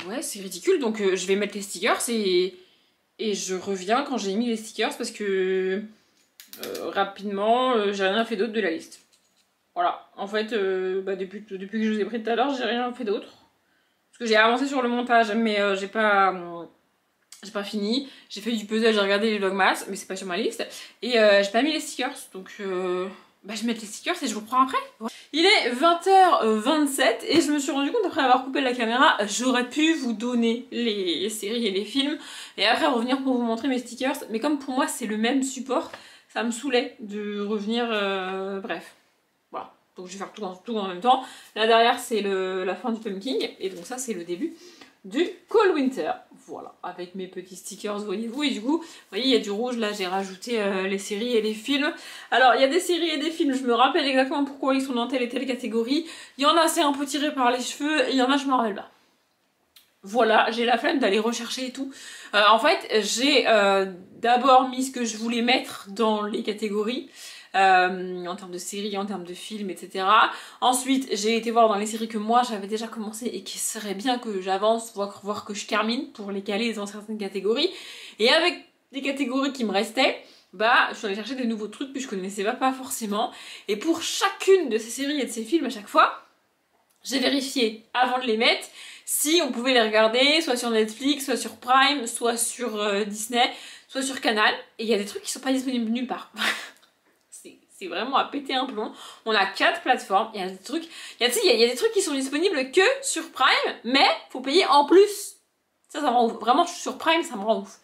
Ouais, c'est ridicule, donc je vais mettre les stickers et je reviens quand j'ai mis les stickers parce que rapidement j'ai rien fait d'autre de la liste. Voilà, en fait depuis que je vous ai pris tout à l'heure, j'ai rien fait d'autre. Parce que j'ai avancé sur le montage mais j'ai pas fini, j'ai fait du puzzle, j'ai regardé les vlogmas, mais c'est pas sur ma liste. Et j'ai pas mis les stickers, donc je vais mettre les stickers et je vous reprends après. Il est 20h27 et je me suis rendu compte après avoir coupé la caméra, j'aurais pu vous donner les séries et les films et après revenir pour vous montrer mes stickers. Mais comme pour moi c'est le même support, ça me saoulait de revenir, bref. Voilà, donc je vais faire tout en même temps. Là derrière c'est la fin du pumpkin et donc ça c'est le début du Cold Winter. Voilà, avec mes petits stickers, voyez-vous. Et du coup, vous voyez, il y a du rouge, là j'ai rajouté les séries et les films. Alors, il y a des séries et des films, je me rappelle exactement pourquoi ils sont dans telle et telle catégorie. Il y en a, c'est un peu tiré par les cheveux, et il y en a, je me rappelle pas. Voilà, j'ai la flemme d'aller rechercher et tout. En fait, j'ai d'abord mis ce que je voulais mettre dans les catégories. En termes de séries, en termes de films, etc. Ensuite, j'ai été voir dans les séries que moi j'avais déjà commencé et qui serait bien que j'avance, voire que je termine pour les caler dans certaines catégories. Et avec les catégories qui me restaient, bah je suis allée chercher des nouveaux trucs que je connaissais pas forcément. Et pour chacune de ces séries et de ces films à chaque fois, j'ai vérifié avant de les mettre si on pouvait les regarder soit sur Netflix, soit sur Prime, soit sur Disney, soit sur Canal. Et il y a des trucs qui sont pas disponibles nulle part. C'est vraiment à péter un plomb. On a 4 plateformes, il y a des trucs, il y a des trucs qui sont disponibles que sur Prime, mais faut payer en plus. Ça me rend ouf. Vraiment, sur Prime, ça me rend ouf.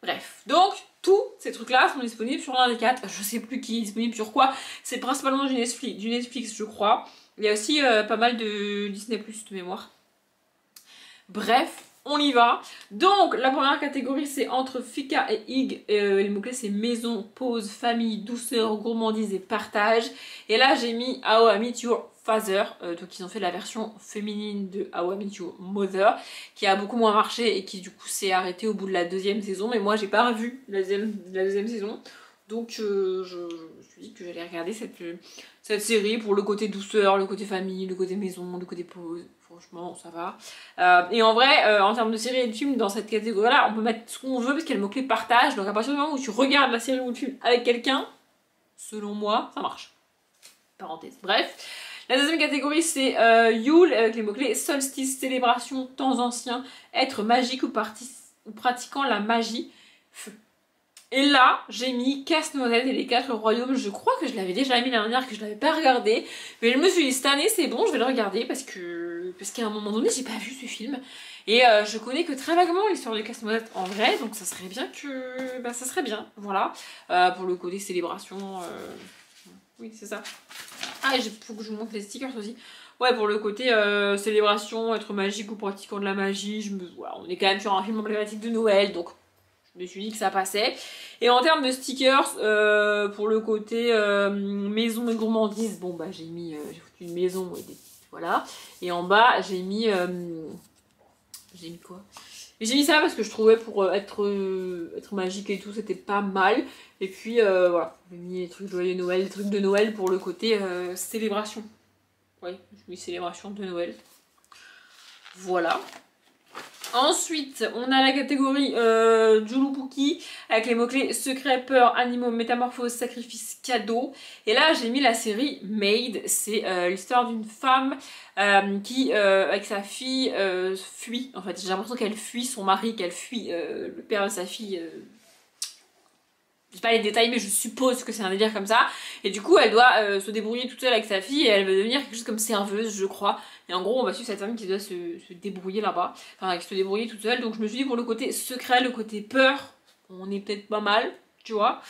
Bref, donc tous ces trucs-là sont disponibles sur l'un des 4. Je sais plus qui est disponible sur quoi. C'est principalement du Netflix, je crois. Il y a aussi pas mal de Disney Plus de mémoire. Bref, on y va. Donc, la première catégorie, c'est entre Fika et Ig. Les mots-clés, c'est maison, pause, famille, douceur, gourmandise et partage. Et là, j'ai mis How I Met Your Father. Donc, ils ont fait la version féminine de How I Met Your Mother, qui a beaucoup moins marché et qui, du coup, s'est arrêtée au bout de la 2e saison. Mais moi, j'ai pas revu la deuxième saison. Donc, je me suis dit que j'allais regarder cette série pour le côté douceur, le côté famille, le côté maison, le côté pause. Franchement, ça va. Et en vrai, en termes de série et de film, dans cette catégorie-là, on peut mettre ce qu'on veut parce qu'il y a le mot-clé partage. Donc à partir du moment où tu regardes la série ou le film avec quelqu'un, selon moi, ça marche. Parenthèse. Bref. La deuxième catégorie, c'est Yule, avec les mots-clés solstice, célébration, temps anciens, être magique ou pratiquant la magie, feu. Et là, j'ai mis Casse-Noisette et les 4 royaumes. Je crois que je l'avais déjà mis l'année dernière, que je l'avais pas regardé. Mais je me suis dit, cette année, c'est bon, je vais le regarder parce qu'à un moment donné, j'ai pas vu ce film. Et je connais que très vaguement l'histoire de Casse-Noisette en vrai. Donc ça serait bien que... Bah ça serait bien, voilà. Pour le côté célébration... Oui, c'est ça. Ah, il faut que je vous montre les stickers aussi. Ouais, pour le côté célébration, être magique ou pratiquant de la magie. Voilà, on est quand même sur un film emblématique de Noël, donc... Je me suis dit que ça passait. Et en termes de stickers, pour le côté maison et gourmandise, bon bah j'ai foutu une maison et des... Voilà. Et en bas, j'ai mis quoi? J'ai mis ça parce que je trouvais pour être magique et tout, c'était pas mal. Et puis voilà, j'ai mis les trucs joyeux Noël, les trucs de Noël pour le côté célébration. Ouais, j'ai mis célébration de Noël. Voilà. Ensuite, on a la catégorie Julupuki avec les mots-clés secret, peur, animaux, métamorphose, sacrifice, cadeau. Et là, j'ai mis la série Maid. C'est l'histoire d'une femme qui, avec sa fille, fuit. En fait, j'ai l'impression qu'elle fuit son mari, qu'elle fuit le père de sa fille. Je sais pas les détails, mais je suppose que c'est un délire comme ça. Et du coup, elle doit se débrouiller toute seule avec sa fille et elle veut devenir quelque chose comme serveuse, je crois. Et en gros, on va suivre cette femme qui doit se débrouiller là-bas. Enfin, qui se débrouiller toute seule. Donc je me suis dit, pour le côté secret, le côté peur, on est peut-être pas mal, tu vois.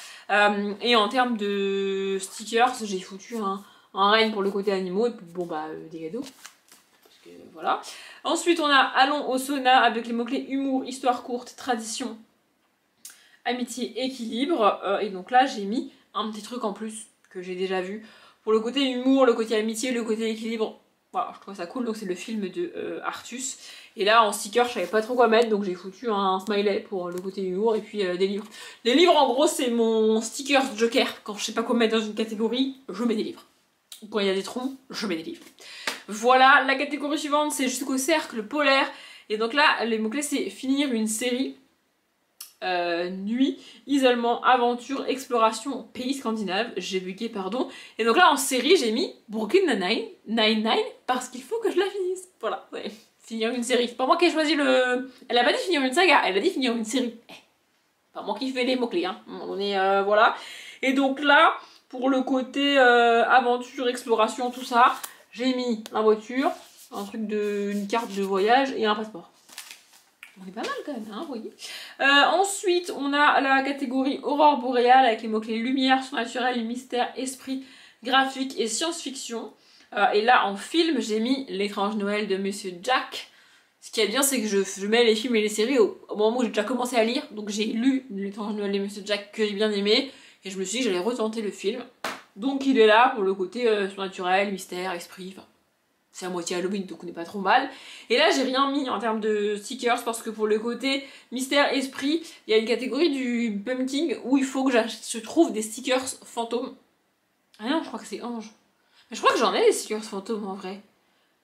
Et en termes de stickers, j'ai foutu un règne pour le côté animaux et puis bon, bah, des cadeaux. Parce que voilà. Ensuite, on a Allons au sauna avec les mots-clés humour, histoire courte, tradition, amitié, équilibre. Et donc là, j'ai mis un petit truc en plus que j'ai déjà vu. Pour le côté humour, le côté amitié, le côté équilibre. Voilà, je trouve ça cool. Donc c'est le film de Artus. Et là, en sticker, je savais pas trop quoi mettre. Donc j'ai foutu un smiley pour le côté humour et puis des livres. Les livres, en gros, c'est mon sticker joker. Quand je sais pas quoi mettre dans une catégorie, je mets des livres. Quand il y a des trous, je mets des livres. Voilà, la catégorie suivante, c'est jusqu'au cercle polaire. Et donc là, les mots-clés, c'est finir une série. Nuit, isolement, aventure, exploration, pays scandinave, j'ai bugué, pardon. Et donc là en série j'ai mis Brooklyn Nine-Nine parce qu'il faut que je la finisse. Voilà, ouais. Finir une série. C'est pas moi qui ai choisi le... Elle a pas dit finir une saga, elle a dit finir une série. Pas moi qui fais les mots-clés, hein. On est... voilà. Et donc là, pour le côté aventure, exploration, tout ça, j'ai mis la voiture, une carte de voyage et un passeport. On est pas mal quand même, hein, vous voyez. Ensuite, on a la catégorie aurore boréale avec les mots-clés lumière, surnaturel, mystère, esprit, graphique et science-fiction. Et là, en film, j'ai mis L'étrange Noël de Monsieur Jack. Ce qui est bien, c'est que je mets les films et les séries au moment où j'ai déjà commencé à lire. Donc j'ai lu L'étrange Noël de Monsieur Jack que j'ai bien aimé. Et je me suis dit que j'allais retenter le film. Donc il est là pour le côté surnaturel, mystère, esprit. Enfin, c'est à moitié Halloween, donc on n'est pas trop mal. Et là, j'ai rien mis en termes de stickers parce que pour le côté mystère, esprit, il y a une catégorie du pumpkin où il faut que je trouve des stickers fantômes. Ah non, je crois que c'est Ange. Mais je crois que j'en ai des stickers fantômes en vrai.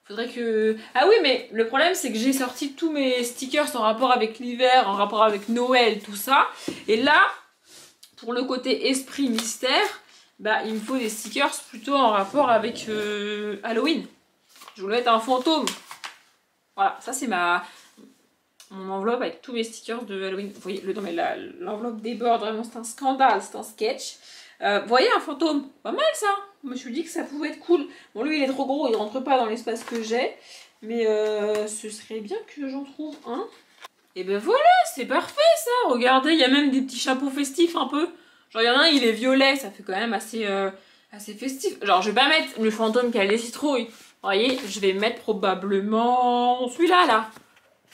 Faudrait que... Ah oui, mais le problème, c'est que j'ai sorti tous mes stickers en rapport avec l'hiver, en rapport avec Noël, tout ça. Et là, pour le côté esprit mystère, bah, il me faut des stickers plutôt en rapport avec Halloween. Je voulais mettre un fantôme. Voilà, ça c'est mon enveloppe avec tous mes stickers de Halloween. Vous voyez, l'enveloppe déborde, vraiment, c'est un scandale, c'est un sketch. Vous voyez, un fantôme, pas mal ça. Je me suis dit que ça pouvait être cool. Bon, lui il est trop gros, il rentre pas dans l'espace que j'ai. Mais ce serait bien que j'en trouve un. Et ben voilà, c'est parfait ça. Regardez, il y a même des petits chapeaux festifs un peu. Genre, il y en a un, il est violet, ça fait quand même assez festif. Genre, je vais pas mettre le fantôme qui a les citrouilles. Vous voyez, je vais mettre probablement celui-là, là.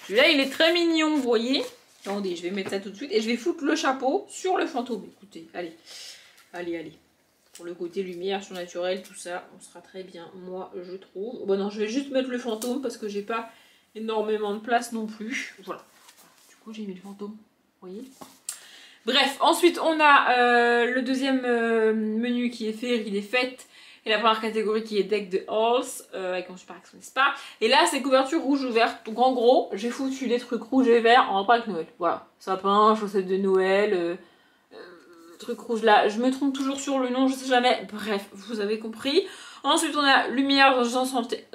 Celui-là, il est très mignon, vous voyez. Attendez, je vais mettre ça tout de suite. Et je vais foutre le chapeau sur le fantôme. Écoutez, allez. Allez. Pour le côté lumière, surnaturel, tout ça, on sera très bien, moi, je trouve. Bon, non, je vais juste mettre le fantôme parce que j'ai pas énormément de place non plus. Voilà. Du coup, j'ai mis le fantôme, vous voyez. Bref, ensuite, on a le deuxième menu qui est féerie des fêtes. Et la première catégorie qui est deck de halls, avec un super action spa. Et là, c'est couverture rouge ouverte. Donc en gros, j'ai foutu des trucs rouges et verts en rapport avec Noël. Voilà. Sapin, chaussettes de Noël, truc rouge là. Je me trompe toujours sur le nom, je sais jamais. Bref, vous avez compris. Ensuite, on a lumière enchantées.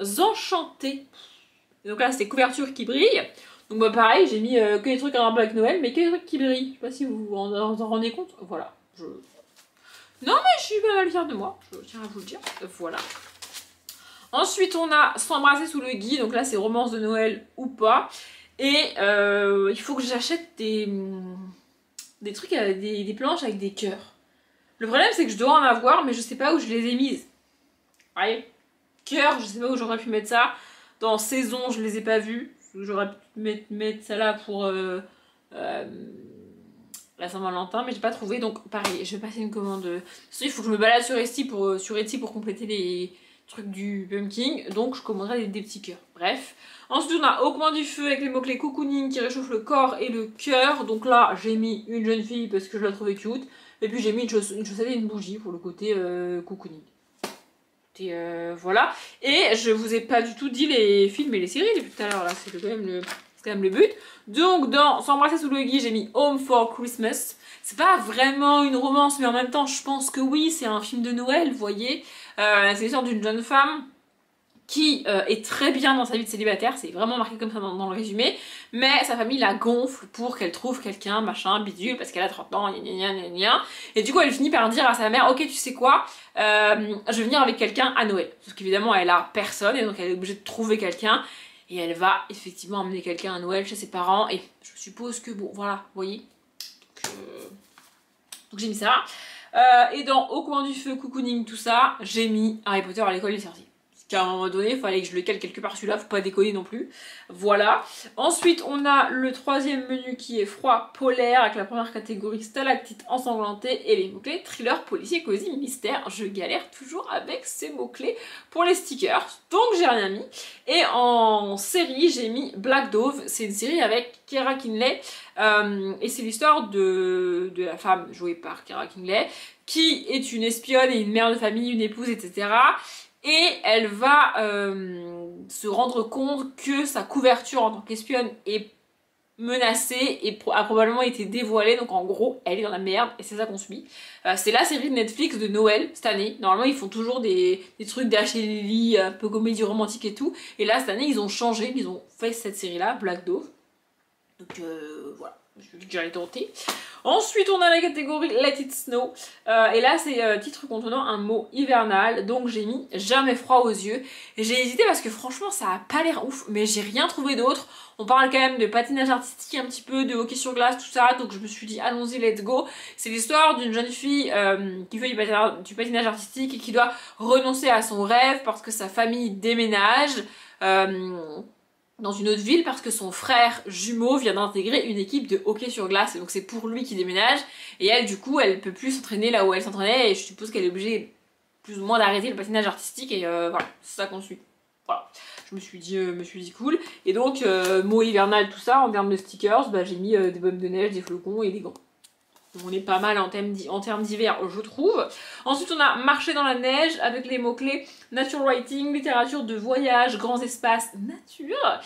Donc là, c'est couverture qui brille. Donc bah pareil, j'ai mis que des trucs en rapport avec Noël, mais que des trucs qui brillent. Je sais pas si vous vous en rendez compte. Voilà. Non mais je suis pas mal fière de moi, je tiens à vous le dire. Voilà. Ensuite on a S'embrasser sous le gui, donc là c'est romance de Noël ou pas. Et il faut que j'achète des trucs, des planches avec des cœurs. Le problème c'est que je dois en avoir mais je sais pas où je les ai mises. Vous voyez, cœurs, je sais pas où j'aurais pu mettre ça. Dans saison je les ai pas vus. J'aurais pu mettre ça là pour... la Saint-Valentin, mais j'ai pas trouvé, donc pareil, je vais passer une commande. Il faut que je me balade sur Etsy pour compléter les trucs du pumpkin, donc je commanderai des petits cœurs. Bref. Ensuite, on a Au coin du feu avec les mots-clés cocooning qui réchauffe le corps et le cœur. Donc là, j'ai mis une jeune fille parce que je la trouvais cute. Et puis j'ai mis une chaussette et une bougie pour le côté cocooning. Et voilà. Et je vous ai pas du tout dit les films et les séries depuis tout à l'heure, là, c'est quand même le but. Donc dans S'embrasser sous le gui, j'ai mis Home for Christmas. C'est pas vraiment une romance, mais en même temps, je pense que oui, c'est un film de Noël, vous voyez. C'est l'histoire d'une jeune femme qui est très bien dans sa vie de célibataire, c'est vraiment marqué comme ça dans le résumé, mais sa famille la gonfle pour qu'elle trouve quelqu'un, machin, bidule, parce qu'elle a 30 ans, gna. Et du coup, elle finit par dire à sa mère, ok, tu sais quoi, je vais venir avec quelqu'un à Noël. Parce qu'évidemment, elle a personne, et donc elle est obligée de trouver quelqu'un. Et elle va effectivement emmener quelqu'un à Noël chez ses parents. Et je suppose que, bon, voilà, vous voyez. Donc j'ai mis ça. Et dans Au coin du feu, cocooning, tout ça, j'ai mis Harry Potter à l'école des sorciers. Parce qu'à un moment donné, il fallait que je le cale quelque part celui-là, faut pas déconner non plus. Voilà. Ensuite, on a le troisième menu qui est froid polaire, avec la première catégorie stalactite ensanglantée et les mots-clés thriller, policier, cosy, mystère. Je galère toujours avec ces mots-clés pour les stickers, donc j'ai rien mis. Et en série, j'ai mis Black Dove. C'est une série avec Keira Knightley. Et c'est l'histoire de la femme jouée par Keira Knightley, qui est une espionne et une mère de famille, une épouse, etc. Et elle va se rendre compte que sa couverture en tant qu'espionne est menacée et a probablement été dévoilée. Donc en gros, elle est dans la merde et c'est ça qu'on suit. C'est la série de Netflix de Noël cette année. Normalement, ils font toujours des trucs d'Ashley Lily, un peu comédie romantique et tout. Et là, cette année, ils ont changé. Ils ont fait cette série-là, Black Dove. Donc voilà, je me suis dit que j'allais tenter. Ensuite, on a la catégorie Let It Snow. Et là, c'est titre contenant un mot hivernal. Donc j'ai mis Jamais froid aux yeux. J'ai hésité parce que franchement, ça a pas l'air ouf. Mais j'ai rien trouvé d'autre. On parle quand même de patinage artistique un petit peu, de hockey sur glace, tout ça. Donc je me suis dit, allons-y, let's go. C'est l'histoire d'une jeune fille qui fait du patinage artistique et qui doit renoncer à son rêve parce que sa famille déménage. dans une autre ville parce que son frère jumeau vient d'intégrer une équipe de hockey sur glace et donc c'est pour lui qui déménage et elle du coup elle peut plus s'entraîner là où elle s'entraînait et je suppose qu'elle est obligée plus ou moins d'arrêter le patinage artistique et voilà, c'est ça qu'on suit. Voilà, je me suis dit cool. Et donc mot hivernal tout ça, en termes de stickers, bah, j'ai mis des bonhommes de neige, des flocons et des gants. Donc on est pas mal en termes d'hiver, je trouve. Ensuite, on a marché dans la neige avec les mots-clés nature writing, littérature de voyage, grands espaces, nature.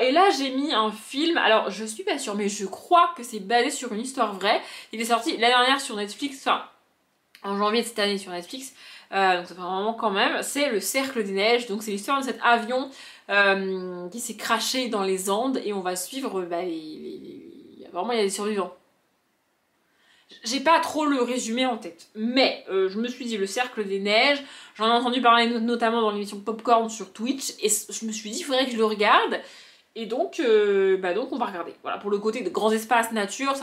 Et là, j'ai mis un film. Alors, je suis pas sûre, mais je crois que c'est basé sur une histoire vraie. Il est sorti l'année dernière sur Netflix, enfin, en janvier de cette année sur Netflix. Donc ça fait un moment quand même. C'est le Cercle des Neiges. Donc c'est l'histoire de cet avion qui s'est crashé dans les Andes et on va suivre. Bah, vraiment, il y a des survivants. J'ai pas trop le résumé en tête, mais je me suis dit le Cercle des Neiges, j'en ai entendu parler notamment dans l'émission Popcorn sur Twitch, et je me suis dit il faudrait que je le regarde, et donc, donc on va regarder. Voilà, pour le côté de grands espaces, nature,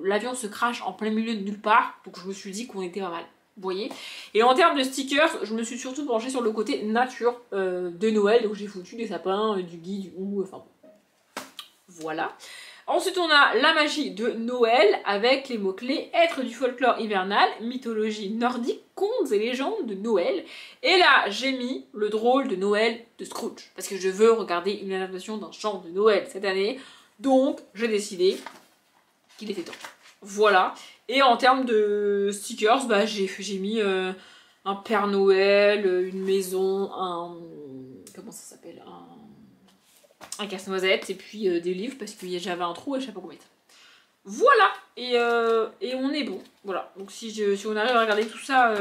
l'avion se crache en plein milieu de nulle part, donc je me suis dit qu'on était pas mal. Vous voyez. Et en termes de stickers, je me suis surtout penchée sur le côté nature de Noël, donc j'ai foutu des sapins, du gui, du hou, enfin voilà. Ensuite, on a la magie de Noël avec les mots-clés être du folklore hivernal, mythologie nordique, contes et légendes de Noël. Et là, j'ai mis le drôle de Noël de Scrooge parce que je veux regarder une adaptation d'un chant de Noël cette année. Donc, j'ai décidé qu'il était temps. Voilà. Et en termes de stickers, bah, j'ai mis un Père Noël, une maison, un... Comment ça s'appelle ? Un casse-noisette et puis des livres parce que j'avais un trou et je sais pas quoi mettre. Voilà, et on est bon. Voilà, donc si on arrive à regarder tout ça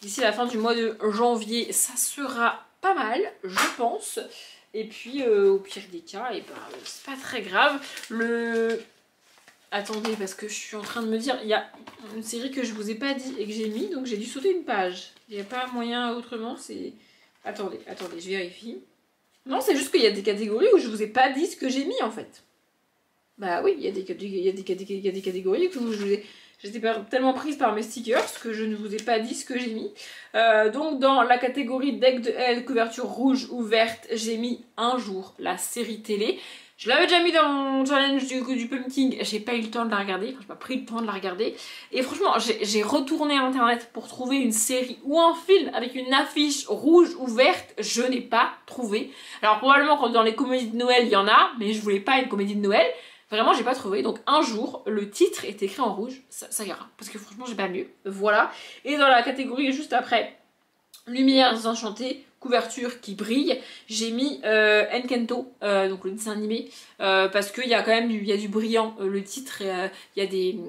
d'ici la fin du mois de janvier, ça sera pas mal, je pense. Et puis au pire des cas, et ben c'est pas très grave. Attendez, parce que je suis en train de me dire, il y a une série que je vous ai pas dit et que j'ai mis, donc j'ai dû sauter une page. Il n'y a pas moyen autrement, c'est... Attendez, je vérifie. Non, c'est juste qu'il y a des catégories où je vous ai pas dit ce que j'ai mis en fait. Bah oui, il y a des catégories où j'étais tellement prise par mes stickers que je ne vous ai pas dit ce que j'ai mis. Donc dans la catégorie deck de L, couverture rouge ou verte, j'ai mis un jour la série télé. Je l'avais déjà mis dans mon challenge du pumpkin, j'ai pas eu le temps de la regarder, enfin j'ai pas pris le temps de la regarder. Et franchement, j'ai retourné à internet pour trouver une série ou un film avec une affiche rouge ou verte, je n'ai pas trouvé. Alors probablement quand dans les comédies de Noël il y en a, mais je voulais pas une comédie de Noël. Vraiment j'ai pas trouvé, donc un jour, le titre est écrit en rouge, ça ira, parce que franchement j'ai pas mieux, voilà. Et dans la catégorie juste après, Lumières enchantées, couverture qui brille, j'ai mis Encanto, donc le dessin animé, parce qu'il y a quand même il y a du brillant, le titre, il y a des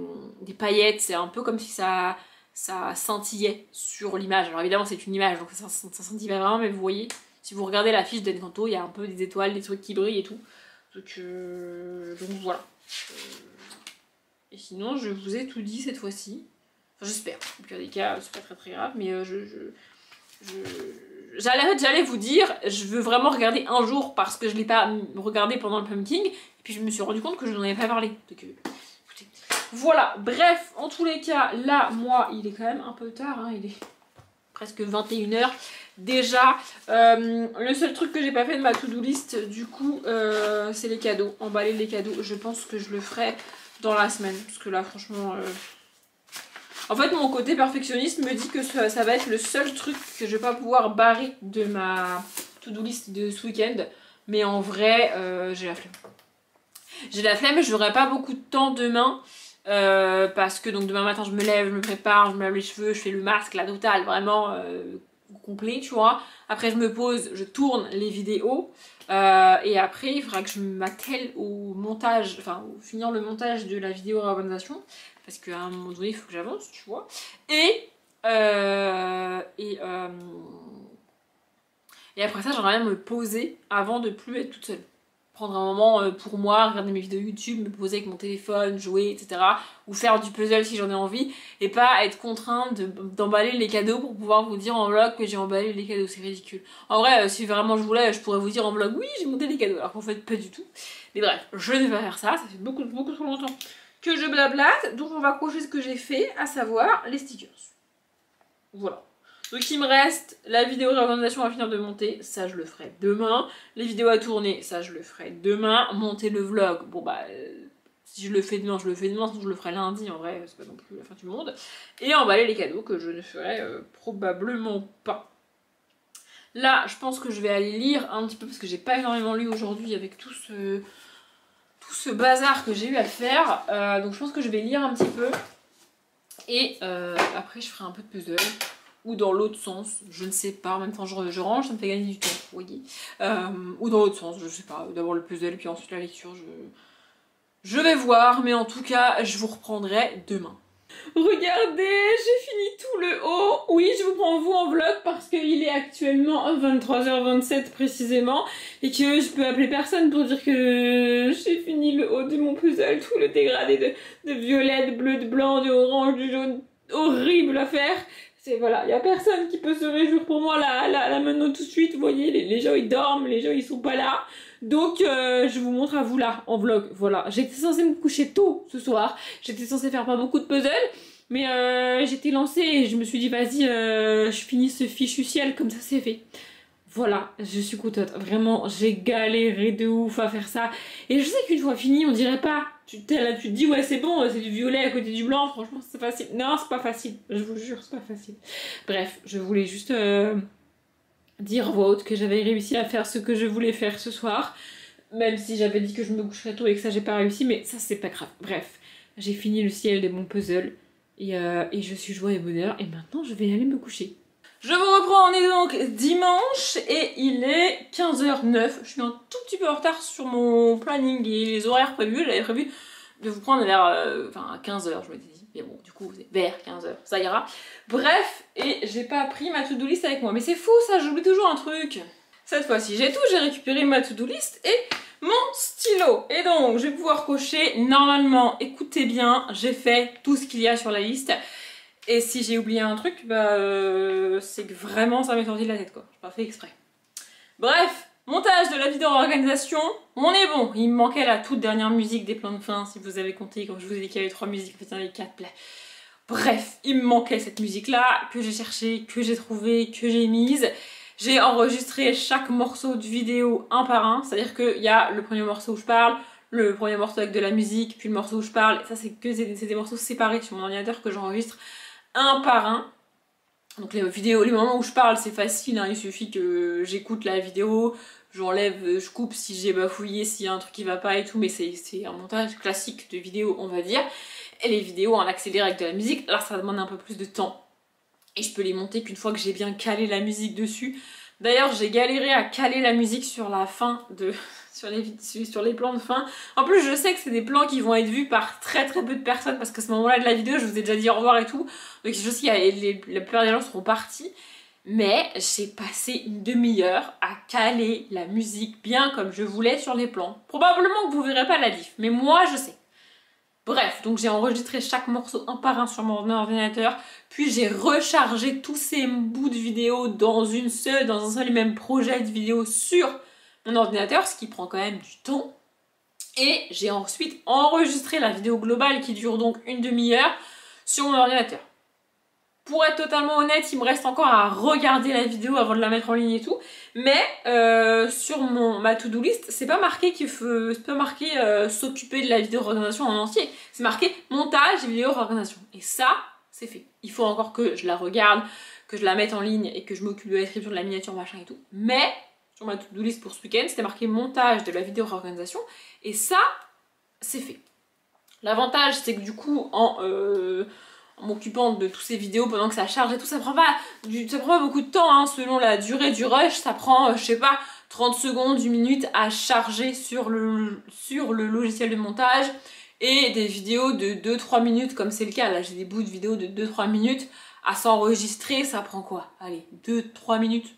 paillettes, c'est un peu comme si ça scintillait sur l'image. Alors évidemment c'est une image, donc ça scintille pas vraiment, mais vous voyez, si vous regardez la fiche d'Encanto, il y a un peu des étoiles, des trucs qui brillent et tout. Donc voilà. Et sinon je vous ai tout dit cette fois-ci. Enfin j'espère, au pire des cas c'est pas très grave, mais j'allais vous dire, je veux vraiment regarder un jour parce que je l'ai pas regardé pendant le pumpkin, et puis je me suis rendu compte que je n'en avais pas parlé. Donc écoutez, voilà, bref, en tous les cas, là, moi, il est quand même un peu tard, hein, il est presque 21h déjà. Le seul truc que j'ai pas fait de ma to-do list, du coup, c'est les cadeaux, emballer les cadeaux. Je pense que je le ferai dans la semaine, parce que là, franchement... En fait, mon côté perfectionniste me dit que ça va être le seul truc que je vais pas pouvoir barrer de ma to-do list de ce week-end. Mais en vrai, j'ai la flemme. J'ai la flemme et j'aurai pas beaucoup de temps demain. Parce que donc demain matin, je me lève, je me prépare, je me lave les cheveux, je fais le masque, la totale, vraiment complet, tu vois. Après, je me pose, je tourne les vidéos. Et après, il faudra que je m'attelle au montage, enfin, finir le montage de la vidéo réorganisation. Parce qu'à un moment donné, il faut que j'avance, tu vois. Et après ça, j'aimerais bien me poser avant de plus être toute seule. Prendre un moment pour moi, regarder mes vidéos YouTube, me poser avec mon téléphone, jouer, etc. Ou faire du puzzle si j'en ai envie. Et pas être contrainte d'emballer les cadeaux pour pouvoir vous dire en vlog que j'ai emballé les cadeaux. C'est ridicule. En vrai, si vraiment je voulais, je pourrais vous dire en vlog, oui, j'ai monté les cadeaux. Alors qu'en fait, pas du tout. Mais bref, je ne vais pas faire ça. Ça fait beaucoup trop longtemps que je blablate, donc on va cocher ce que j'ai fait, à savoir les stickers. Voilà. Donc il me reste la vidéo réorganisation à finir de monter, ça je le ferai demain. Les vidéos à tourner, ça je le ferai demain. Monter le vlog, bon bah si je le fais demain, je le fais demain, sinon je le ferai lundi, en vrai c'est pas non plus la fin du monde. Et emballer les cadeaux que je ne ferai probablement pas. Là je pense que je vais aller lire un petit peu parce que j'ai pas énormément lu aujourd'hui avec tout ce bazar que j'ai eu à faire. Donc je pense que je vais lire un petit peu. Et après je ferai un peu de puzzle. Ou dans l'autre sens, je ne sais pas, en même temps je range, ça me fait gagner du temps, vous voyez. Ou dans l'autre sens, je sais pas, d'abord le puzzle, puis ensuite la lecture, je vais voir, mais en tout cas, je vous reprendrai demain. Regardez, j'ai fini tout le haut. Oui, je vous prends vous en vlog parce qu'il est actuellement 23h27 précisément et que je peux appeler personne pour dire que j'ai fini le haut de mon puzzle, tout le dégradé de violet, de bleu, de blanc, de orange, de jaune, horrible à faire. C'est voilà, il y a personne qui peut se réjouir pour moi là maintenant tout de suite, vous voyez, les gens ils dorment, les gens ils sont pas là. Donc je vous montre à vous là, en vlog, voilà. J'étais censée me coucher tôt ce soir, j'étais censée faire pas beaucoup de puzzles, mais j'étais lancée et je me suis dit vas-y, je finis ce fichu ciel, comme ça c'est fait. Voilà, je suis contente, vraiment, j'ai galéré de ouf à faire ça. Et je sais qu'une fois fini, on dirait pas. Tu te dis ouais c'est bon, c'est du violet à côté du blanc, franchement c'est facile. Non, c'est pas facile, je vous jure, c'est pas facile. Bref, je voulais juste dire voix haute que j'avais réussi à faire ce que je voulais faire ce soir. Même si j'avais dit que je me coucherais tôt et que ça j'ai pas réussi, mais ça c'est pas grave. Bref, j'ai fini le ciel de mon puzzle et je suis joie et bonheur et maintenant je vais aller me coucher. Je vous reprends, on est donc dimanche et il est 15h09. Je suis un tout petit peu en retard sur mon planning et les horaires prévus. J'avais prévu de vous prendre vers à 15h, je m'étais dit. Mais bon, du coup, c'est vers 15h, ça ira. Bref, et j'ai pas pris ma to-do list avec moi. Mais c'est fou ça, j'oublie toujours un truc. Cette fois-ci, j'ai tout, j'ai récupéré ma to-do list et mon stylo. Et donc, je vais pouvoir cocher. Normalement, écoutez bien, j'ai fait tout ce qu'il y a sur la liste. Et si j'ai oublié un truc, bah c'est que vraiment ça m'est sorti de la tête quoi, j'ai pas fait exprès. Bref, montage de la vidéo organisation, on est bon. Il me manquait la toute dernière musique des plans de fin, si vous avez compté, quand je vous ai dit qu'il y avait 3 musiques, en fait il y en avait 4 plats. Bref, il me manquait cette musique là, que j'ai cherchée, que j'ai trouvée, que j'ai mise. J'ai enregistré chaque morceau de vidéo un par un, c'est-à-dire qu'il y a le premier morceau où je parle, le premier morceau avec de la musique, puis le morceau où je parle, et ça c'est des morceaux séparés sur mon ordinateur que j'enregistre un par un. Donc les moments où je parle c'est facile, hein, il suffit que j'écoute la vidéo, j'enlève, je coupe si j'ai bafouillé, s'il y a un truc qui va pas et tout, mais c'est un montage classique de vidéo on va dire. Et les vidéos en accéléré avec de la musique, là ça demande un peu plus de temps. Et je peux les monter qu'une fois que j'ai bien calé la musique dessus. D'ailleurs j'ai galéré à caler la musique sur la fin de... sur les plans de fin. En plus je sais que c'est des plans qui vont être vus par très peu de personnes parce qu'à ce moment là de la vidéo je vous ai déjà dit au revoir et tout, donc je sais que la plupart des gens seront partis, mais j'ai passé une demi-heure à caler la musique bien comme je voulais sur les plans. Probablement que vous verrez pas la diff, mais moi je sais. Bref, donc j'ai enregistré chaque morceau un par un sur mon ordinateur, puis j'ai rechargé tous ces bouts de vidéo dans un seul et même projet de vidéo sur mon ordinateur, ce qui prend quand même du temps. Et j'ai ensuite enregistré la vidéo globale qui dure donc une demi-heure sur mon ordinateur. Pour être totalement honnête, il me reste encore à regarder la vidéo avant de la mettre en ligne et tout. Mais sur ma to-do list, c'est pas marqué s'occuper de la vidéo organisation en entier. C'est marqué montage et vidéo organisation. Et ça, c'est fait. Il faut encore que je la regarde, que je la mette en ligne et que je m'occupe de la description de la miniature, machin et tout. Mais sur ma to-do list pour ce week-end, c'était marqué montage de la vidéo organisation. Et ça, c'est fait. L'avantage, c'est que du coup, en m'occupant de toutes ces vidéos pendant que ça charge et tout, ça prend pas beaucoup de temps, hein, selon la durée du rush, ça prend, je sais pas, 30 secondes, 1 minute à charger sur le logiciel de montage, et des vidéos de 2-3 minutes, comme c'est le cas, là j'ai des bouts de vidéos de 2-3 minutes à s'enregistrer, ça prend quoi? Allez, 2-3 minutes.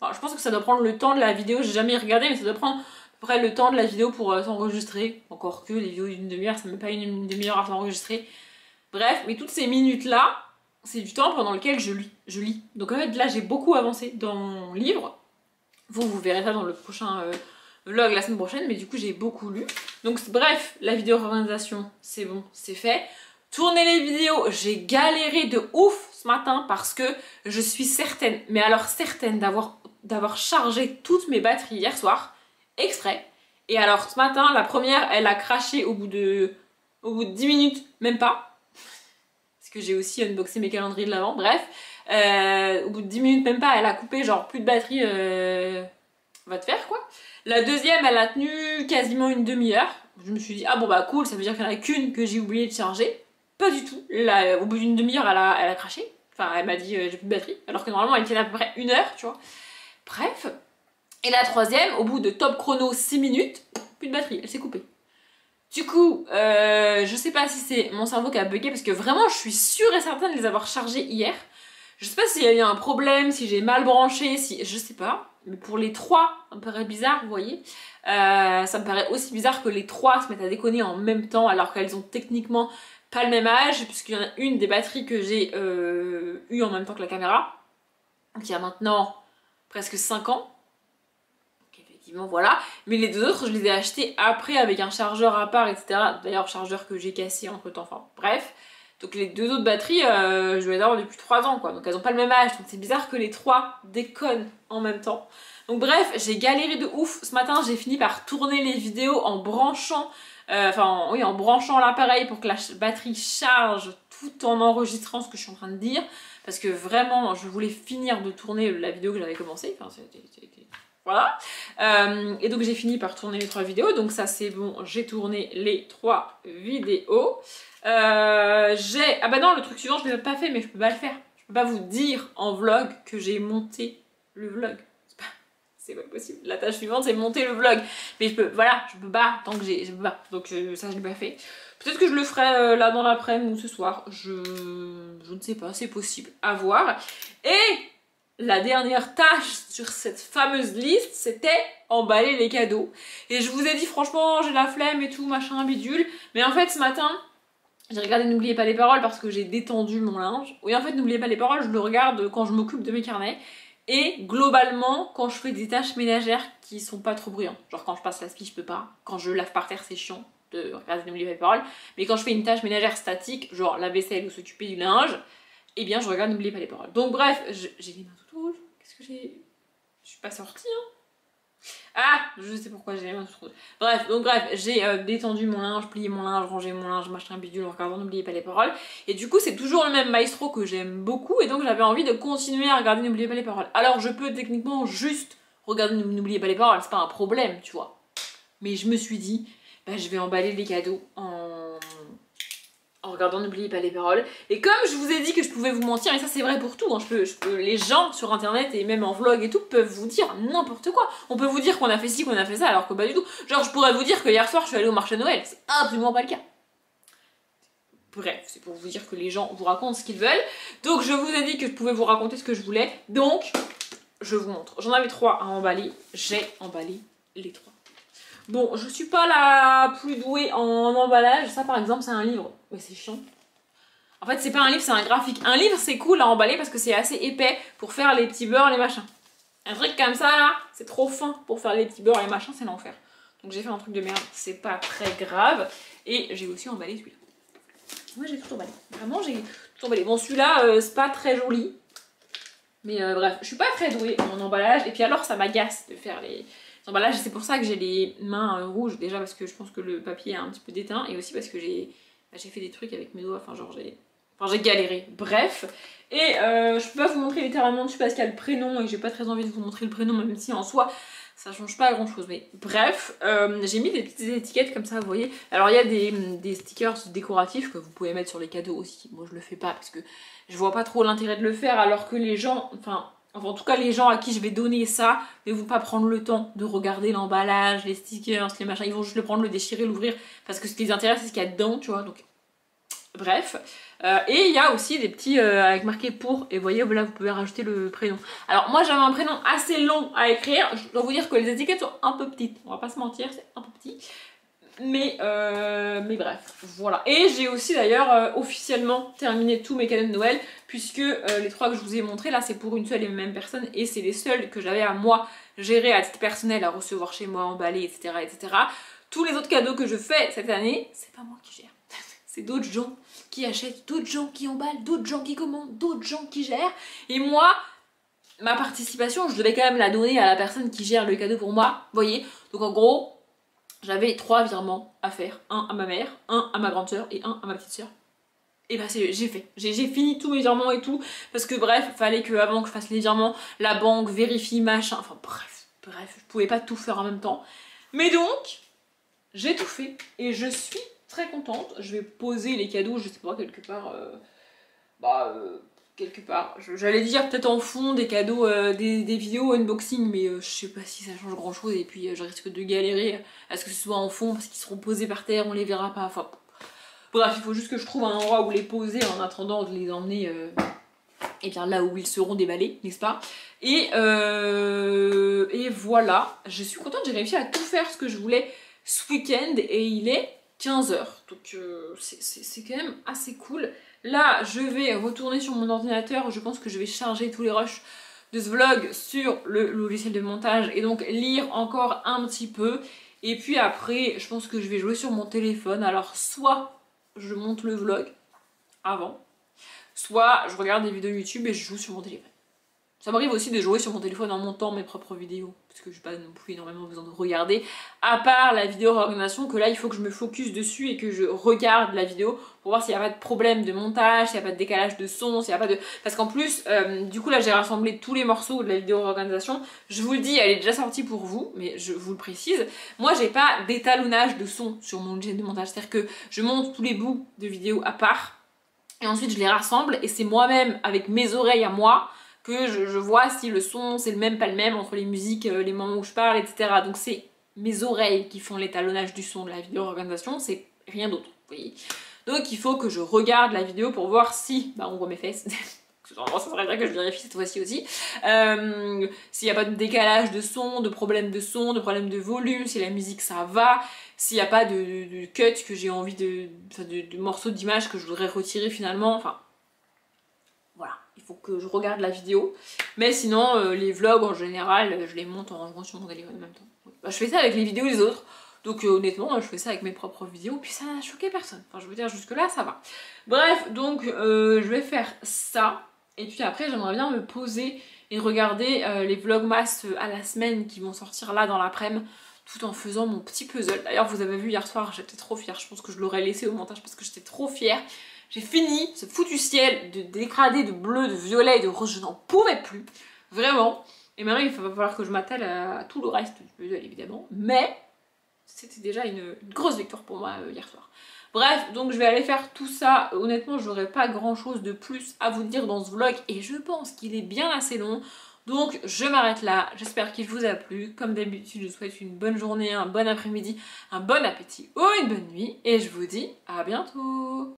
Enfin, je pense que ça doit prendre le temps de la vidéo, j'ai jamais regardé, mais ça doit prendre à peu près le temps de la vidéo pour s'enregistrer, encore que les vidéos d'une demi-heure, ça met pas une demi-heure à s'enregistrer. Bref, mais toutes ces minutes-là, c'est du temps pendant lequel je lis. Donc en fait, là, j'ai beaucoup avancé dans mon livre. Vous verrez ça dans le prochain vlog la semaine prochaine, mais du coup, j'ai beaucoup lu. Donc bref, la vidéo organisation, c'est bon, c'est fait. tourner les vidéos. J'ai galéré de ouf ce matin parce que je suis certaine, mais alors certaine d'avoir chargé toutes mes batteries hier soir, exprès. Et alors ce matin, la première, elle a craché au bout de 10 minutes, même pas. Parce que j'ai aussi unboxé mes calendriers de l'avant, bref. Au bout de 10 minutes, même pas, elle a coupé genre plus de batterie, va te faire quoi. La deuxième, elle a tenu quasiment une demi-heure. Je me suis dit, ah bon bah cool, ça veut dire qu'il n'y en a qu'une que j'ai oublié de charger. Pas du tout. Là, au bout d'une demi-heure, elle a craché. Enfin, elle m'a dit, j'ai plus de batterie. Alors que normalement, elle tient à peu près 1 heure, tu vois. Bref. Et la troisième, au bout de top chrono 6 minutes, plus de batterie, elle s'est coupée. Du coup, je sais pas si c'est mon cerveau qui a bugué, parce que vraiment, je suis sûre et certaine de les avoir chargées hier. Je sais pas s'il y a eu un problème, si j'ai mal branché, je sais pas. Mais pour les trois, ça me paraît bizarre, vous voyez. Ça me paraît aussi bizarre que les trois se mettent à déconner en même temps, alors qu'elles ont techniquement pas le même âge, puisqu'il y en a une des batteries que j'ai eu en même temps que la caméra, qui a maintenant presque 5 ans. Donc effectivement, voilà. Mais les deux autres, je les ai achetées après avec un chargeur à part, etc. D'ailleurs, chargeur que j'ai cassé entre temps, enfin bref. Donc les deux autres batteries, je dois les avoir depuis 3 ans, quoi. Donc elles ont pas le même âge, donc c'est bizarre que les trois déconnent en même temps. Donc bref, j'ai galéré de ouf. Ce matin, j'ai fini par tourner les vidéos en branchant, en branchant l'appareil pour que la batterie charge tout en enregistrant ce que je suis en train de dire. Parce que vraiment, je voulais finir de tourner la vidéo que j'avais commencé. Enfin, voilà. Et donc j'ai fini par tourner les 3 vidéos. Donc ça c'est bon, j'ai tourné les 3 vidéos. Ah bah non, le truc suivant je l'ai pas fait, mais je peux pas le faire. Je peux pas vous dire en vlog que j'ai monté le vlog. C'est pas possible. La tâche suivante c'est monter le vlog. Mais je peux pas, tant que je peux pas. Donc ça je l'ai pas fait. Peut-être que je le ferai là dans l'après-midi ou ce soir. Je ne sais pas, c'est possible. À voir. Et la dernière tâche sur cette fameuse liste, c'était emballer les cadeaux. Et je vous ai dit franchement, j'ai la flemme et tout, machin, bidule. Mais en fait ce matin, j'ai regardé N'oubliez pas les paroles parce que j'ai détendu mon linge. Oui, en fait, N'oubliez pas les paroles, je le regarde quand je m'occupe de mes carnets. Et globalement, quand je fais des tâches ménagères qui sont pas trop bruyantes. Genre quand je passe la spie, je peux pas. Quand je lave par terre, c'est chiant de regarder N'oubliez pas les paroles. Mais quand je fais une tâche ménagère statique, genre la vaisselle ou s'occuper du linge, eh bien je regarde N'oubliez pas les paroles. Donc bref, j'ai les mains toutes rouges. Qu'est-ce que j'ai... Je suis pas sortie, hein. Ah, je sais pourquoi j'ai les mains toutes rouges. Bref, j'ai détendu mon linge, plié mon linge, rangé mon linge, machin bidule en regardant N'oubliez pas les paroles. Et du coup, c'est toujours le même maestro que j'aime beaucoup. Et donc j'avais envie de continuer à regarder N'oubliez pas les paroles. Alors je peux techniquement juste regarder N'oubliez pas les paroles, c'est pas un problème, tu vois. Mais je me suis dit, bah je vais emballer les cadeaux en regardant N'oubliez pas les paroles. Et comme je vous ai dit que je pouvais vous mentir, et ça c'est vrai pour tout, hein, les gens sur internet et même en vlog et tout peuvent vous dire n'importe quoi. On peut vous dire qu'on a fait ci, qu'on a fait ça, alors que pas du tout. Genre je pourrais vous dire que hier soir je suis allée au marché de Noël, c'est absolument pas le cas. Bref, c'est pour vous dire que les gens vous racontent ce qu'ils veulent. Donc je vous ai dit que je pouvais vous raconter ce que je voulais, donc je vous montre. J'en avais 3 à emballer, j'ai emballé les 3. Bon, je suis pas la plus douée en emballage. Ça, par exemple, c'est un livre. Mais c'est chiant. En fait, c'est pas un livre, c'est un graphique. Un livre, c'est cool à emballer parce que c'est assez épais pour faire les petits beurres, les machins. Un truc comme ça, là, c'est trop fin pour faire les petits beurres, les machins, c'est l'enfer. Donc j'ai fait un truc de merde. C'est pas très grave. Et j'ai aussi emballé celui-là. Moi, j'ai tout emballé. Vraiment, j'ai tout emballé. Bon, celui-là, c'est pas très joli. Mais bref, je suis pas très douée en emballage. Et puis alors, ça m'agace de faire les... emballages. C'est pour ça que j'ai les mains rouges, déjà parce que je pense que le papier est un petit peu déteint et aussi parce que j'ai fait des trucs avec mes doigts, enfin genre j'ai galéré, bref. Et je peux pas vous montrer littéralement dessus parce qu'il y a le prénom et j'ai pas très envie de vous montrer le prénom, même si en soi ça change pas grand chose. Mais bref, j'ai mis des petites étiquettes comme ça, vous voyez. Alors il y a des stickers décoratifs que vous pouvez mettre sur les cadeaux aussi. Moi je le fais pas parce que je vois pas trop l'intérêt de le faire, alors que les gens, enfin en tout cas les gens à qui je vais donner ça ne vont pas prendre le temps de regarder l'emballage, les stickers, les machins, ils vont juste le prendre, le déchirer, l'ouvrir, parce que ce qui les intéresse c'est ce qu'il y a dedans, tu vois, donc bref. Et il y a aussi des petits avec marqué pour, et vous voyez là vous pouvez rajouter le prénom. Alors moi j'avais un prénom assez long à écrire, je dois vous dire que les étiquettes sont un peu petites, on va pas se mentir, c'est un peu petit. Mais bref, voilà. Et j'ai aussi d'ailleurs officiellement terminé tous mes cadeaux de Noël, puisque les 3 que je vous ai montrés là c'est pour une seule et même personne, et c'est les seuls que j'avais à moi gérer à titre personnel, à recevoir chez moi, emballer, etc., etc. Tous les autres cadeaux que je fais cette année, c'est pas moi qui gère. c'est d'autres gens qui achètent, d'autres gens qui emballent, d'autres gens qui commandent, d'autres gens qui gèrent. Et moi, ma participation, je devais quand même la donner à la personne qui gère le cadeau pour moi, vous voyez. Donc en gros, j'avais 3 virements à faire. Un à ma mère, un à ma grande soeur et un à ma petite soeur. Et bah j'ai fait. J'ai fini tous mes virements et tout. Parce que bref, fallait que avant que je fasse les virements, la banque vérifie, machin. Enfin bref, je pouvais pas tout faire en même temps. Mais donc, j'ai tout fait. Et je suis très contente. Je vais poser les cadeaux, je sais pas, quelque part. Quelque part. J'allais dire peut-être en fond des cadeaux, des vidéos unboxing, mais je sais pas si ça change grand chose. Et puis je risque de galérer à ce que ce soit en fond parce qu'ils seront posés par terre, on les verra pas. Enfin. Bref, il faut juste que je trouve un endroit où les poser en attendant de les emmener et bien là où ils seront déballés, n'est-ce pas? Et voilà, je suis contente, j'ai réussi à tout faire ce que je voulais ce week-end et il est 15 h. Donc c'est quand même assez cool. Là, je vais retourner sur mon ordinateur, je pense que je vais charger tous les rushs de ce vlog sur le logiciel de montage et donc lire encore un petit peu. Et puis après, je pense que je vais jouer sur mon téléphone. Alors soit je monte le vlog avant, soit je regarde des vidéos YouTube et je joue sur mon téléphone. Ça m'arrive aussi de jouer sur mon téléphone en montant mes propres vidéos, parce que j'ai pas non plus énormément besoin de regarder, à part la vidéo réorganisation, que là il faut que je me focus dessus et que je regarde la vidéo pour voir s'il n'y a pas de problème de montage, s'il n'y a pas de décalage de son, s'il n'y a pas de... Parce qu'en plus, du coup là j'ai rassemblé tous les morceaux de la vidéo réorganisation, je vous le dis, elle est déjà sortie pour vous, mais je vous le précise, moi j'ai pas d'étalonnage de son sur mon logiciel de montage, c'est-à-dire que je monte tous les bouts de vidéo à part, et ensuite je les rassemble, et c'est moi-même, avec mes oreilles à moi, que je vois si le son c'est le même, pas le même entre les musiques, les moments où je parle, etc. Donc c'est mes oreilles qui font l'étalonnage du son de la vidéo organisation, c'est rien d'autre, vous voyez. Donc il faut que je regarde la vidéo pour voir si, bah on voit mes fesses, ça serait bien que je vérifie cette fois-ci aussi, s'il n'y a pas de décalage de son, de problème de volume, si la musique ça va, s'il n'y a pas de cut que j'ai envie de morceaux d'image que je voudrais retirer finalement, enfin... Voilà, il faut que je regarde la vidéo. Mais sinon, les vlogs en général, je les monte en jouant sur mon téléphone en même temps. Bah, je fais ça avec les vidéos des autres. Donc honnêtement, je fais ça avec mes propres vidéos. Puis ça n'a choqué personne. Enfin, je veux dire, jusque là, ça va. Bref, donc je vais faire ça. Et puis après, j'aimerais bien me poser et regarder les vlogmas à la semaine qui vont sortir là dans l'après-midi, tout en faisant mon petit puzzle. D'ailleurs, vous avez vu hier soir, j'étais trop fière. Je pense que je l'aurais laissé au montage parce que j'étais trop fière. J'ai fini ce foutu ciel de dégradé, de bleu, de violet et de rose, je n'en pouvais plus, vraiment. Et maintenant il va falloir que je m'attelle à tout le reste du puzzle évidemment, mais c'était déjà une grosse victoire pour moi hier soir. Bref, donc je vais aller faire tout ça, honnêtement je n'aurai pas grand chose de plus à vous dire dans ce vlog et je pense qu'il est bien assez long. Donc je m'arrête là, j'espère qu'il vous a plu. Comme d'habitude, je vous souhaite une bonne journée, un bon après-midi, un bon appétit ou une bonne nuit. Et je vous dis à bientôt.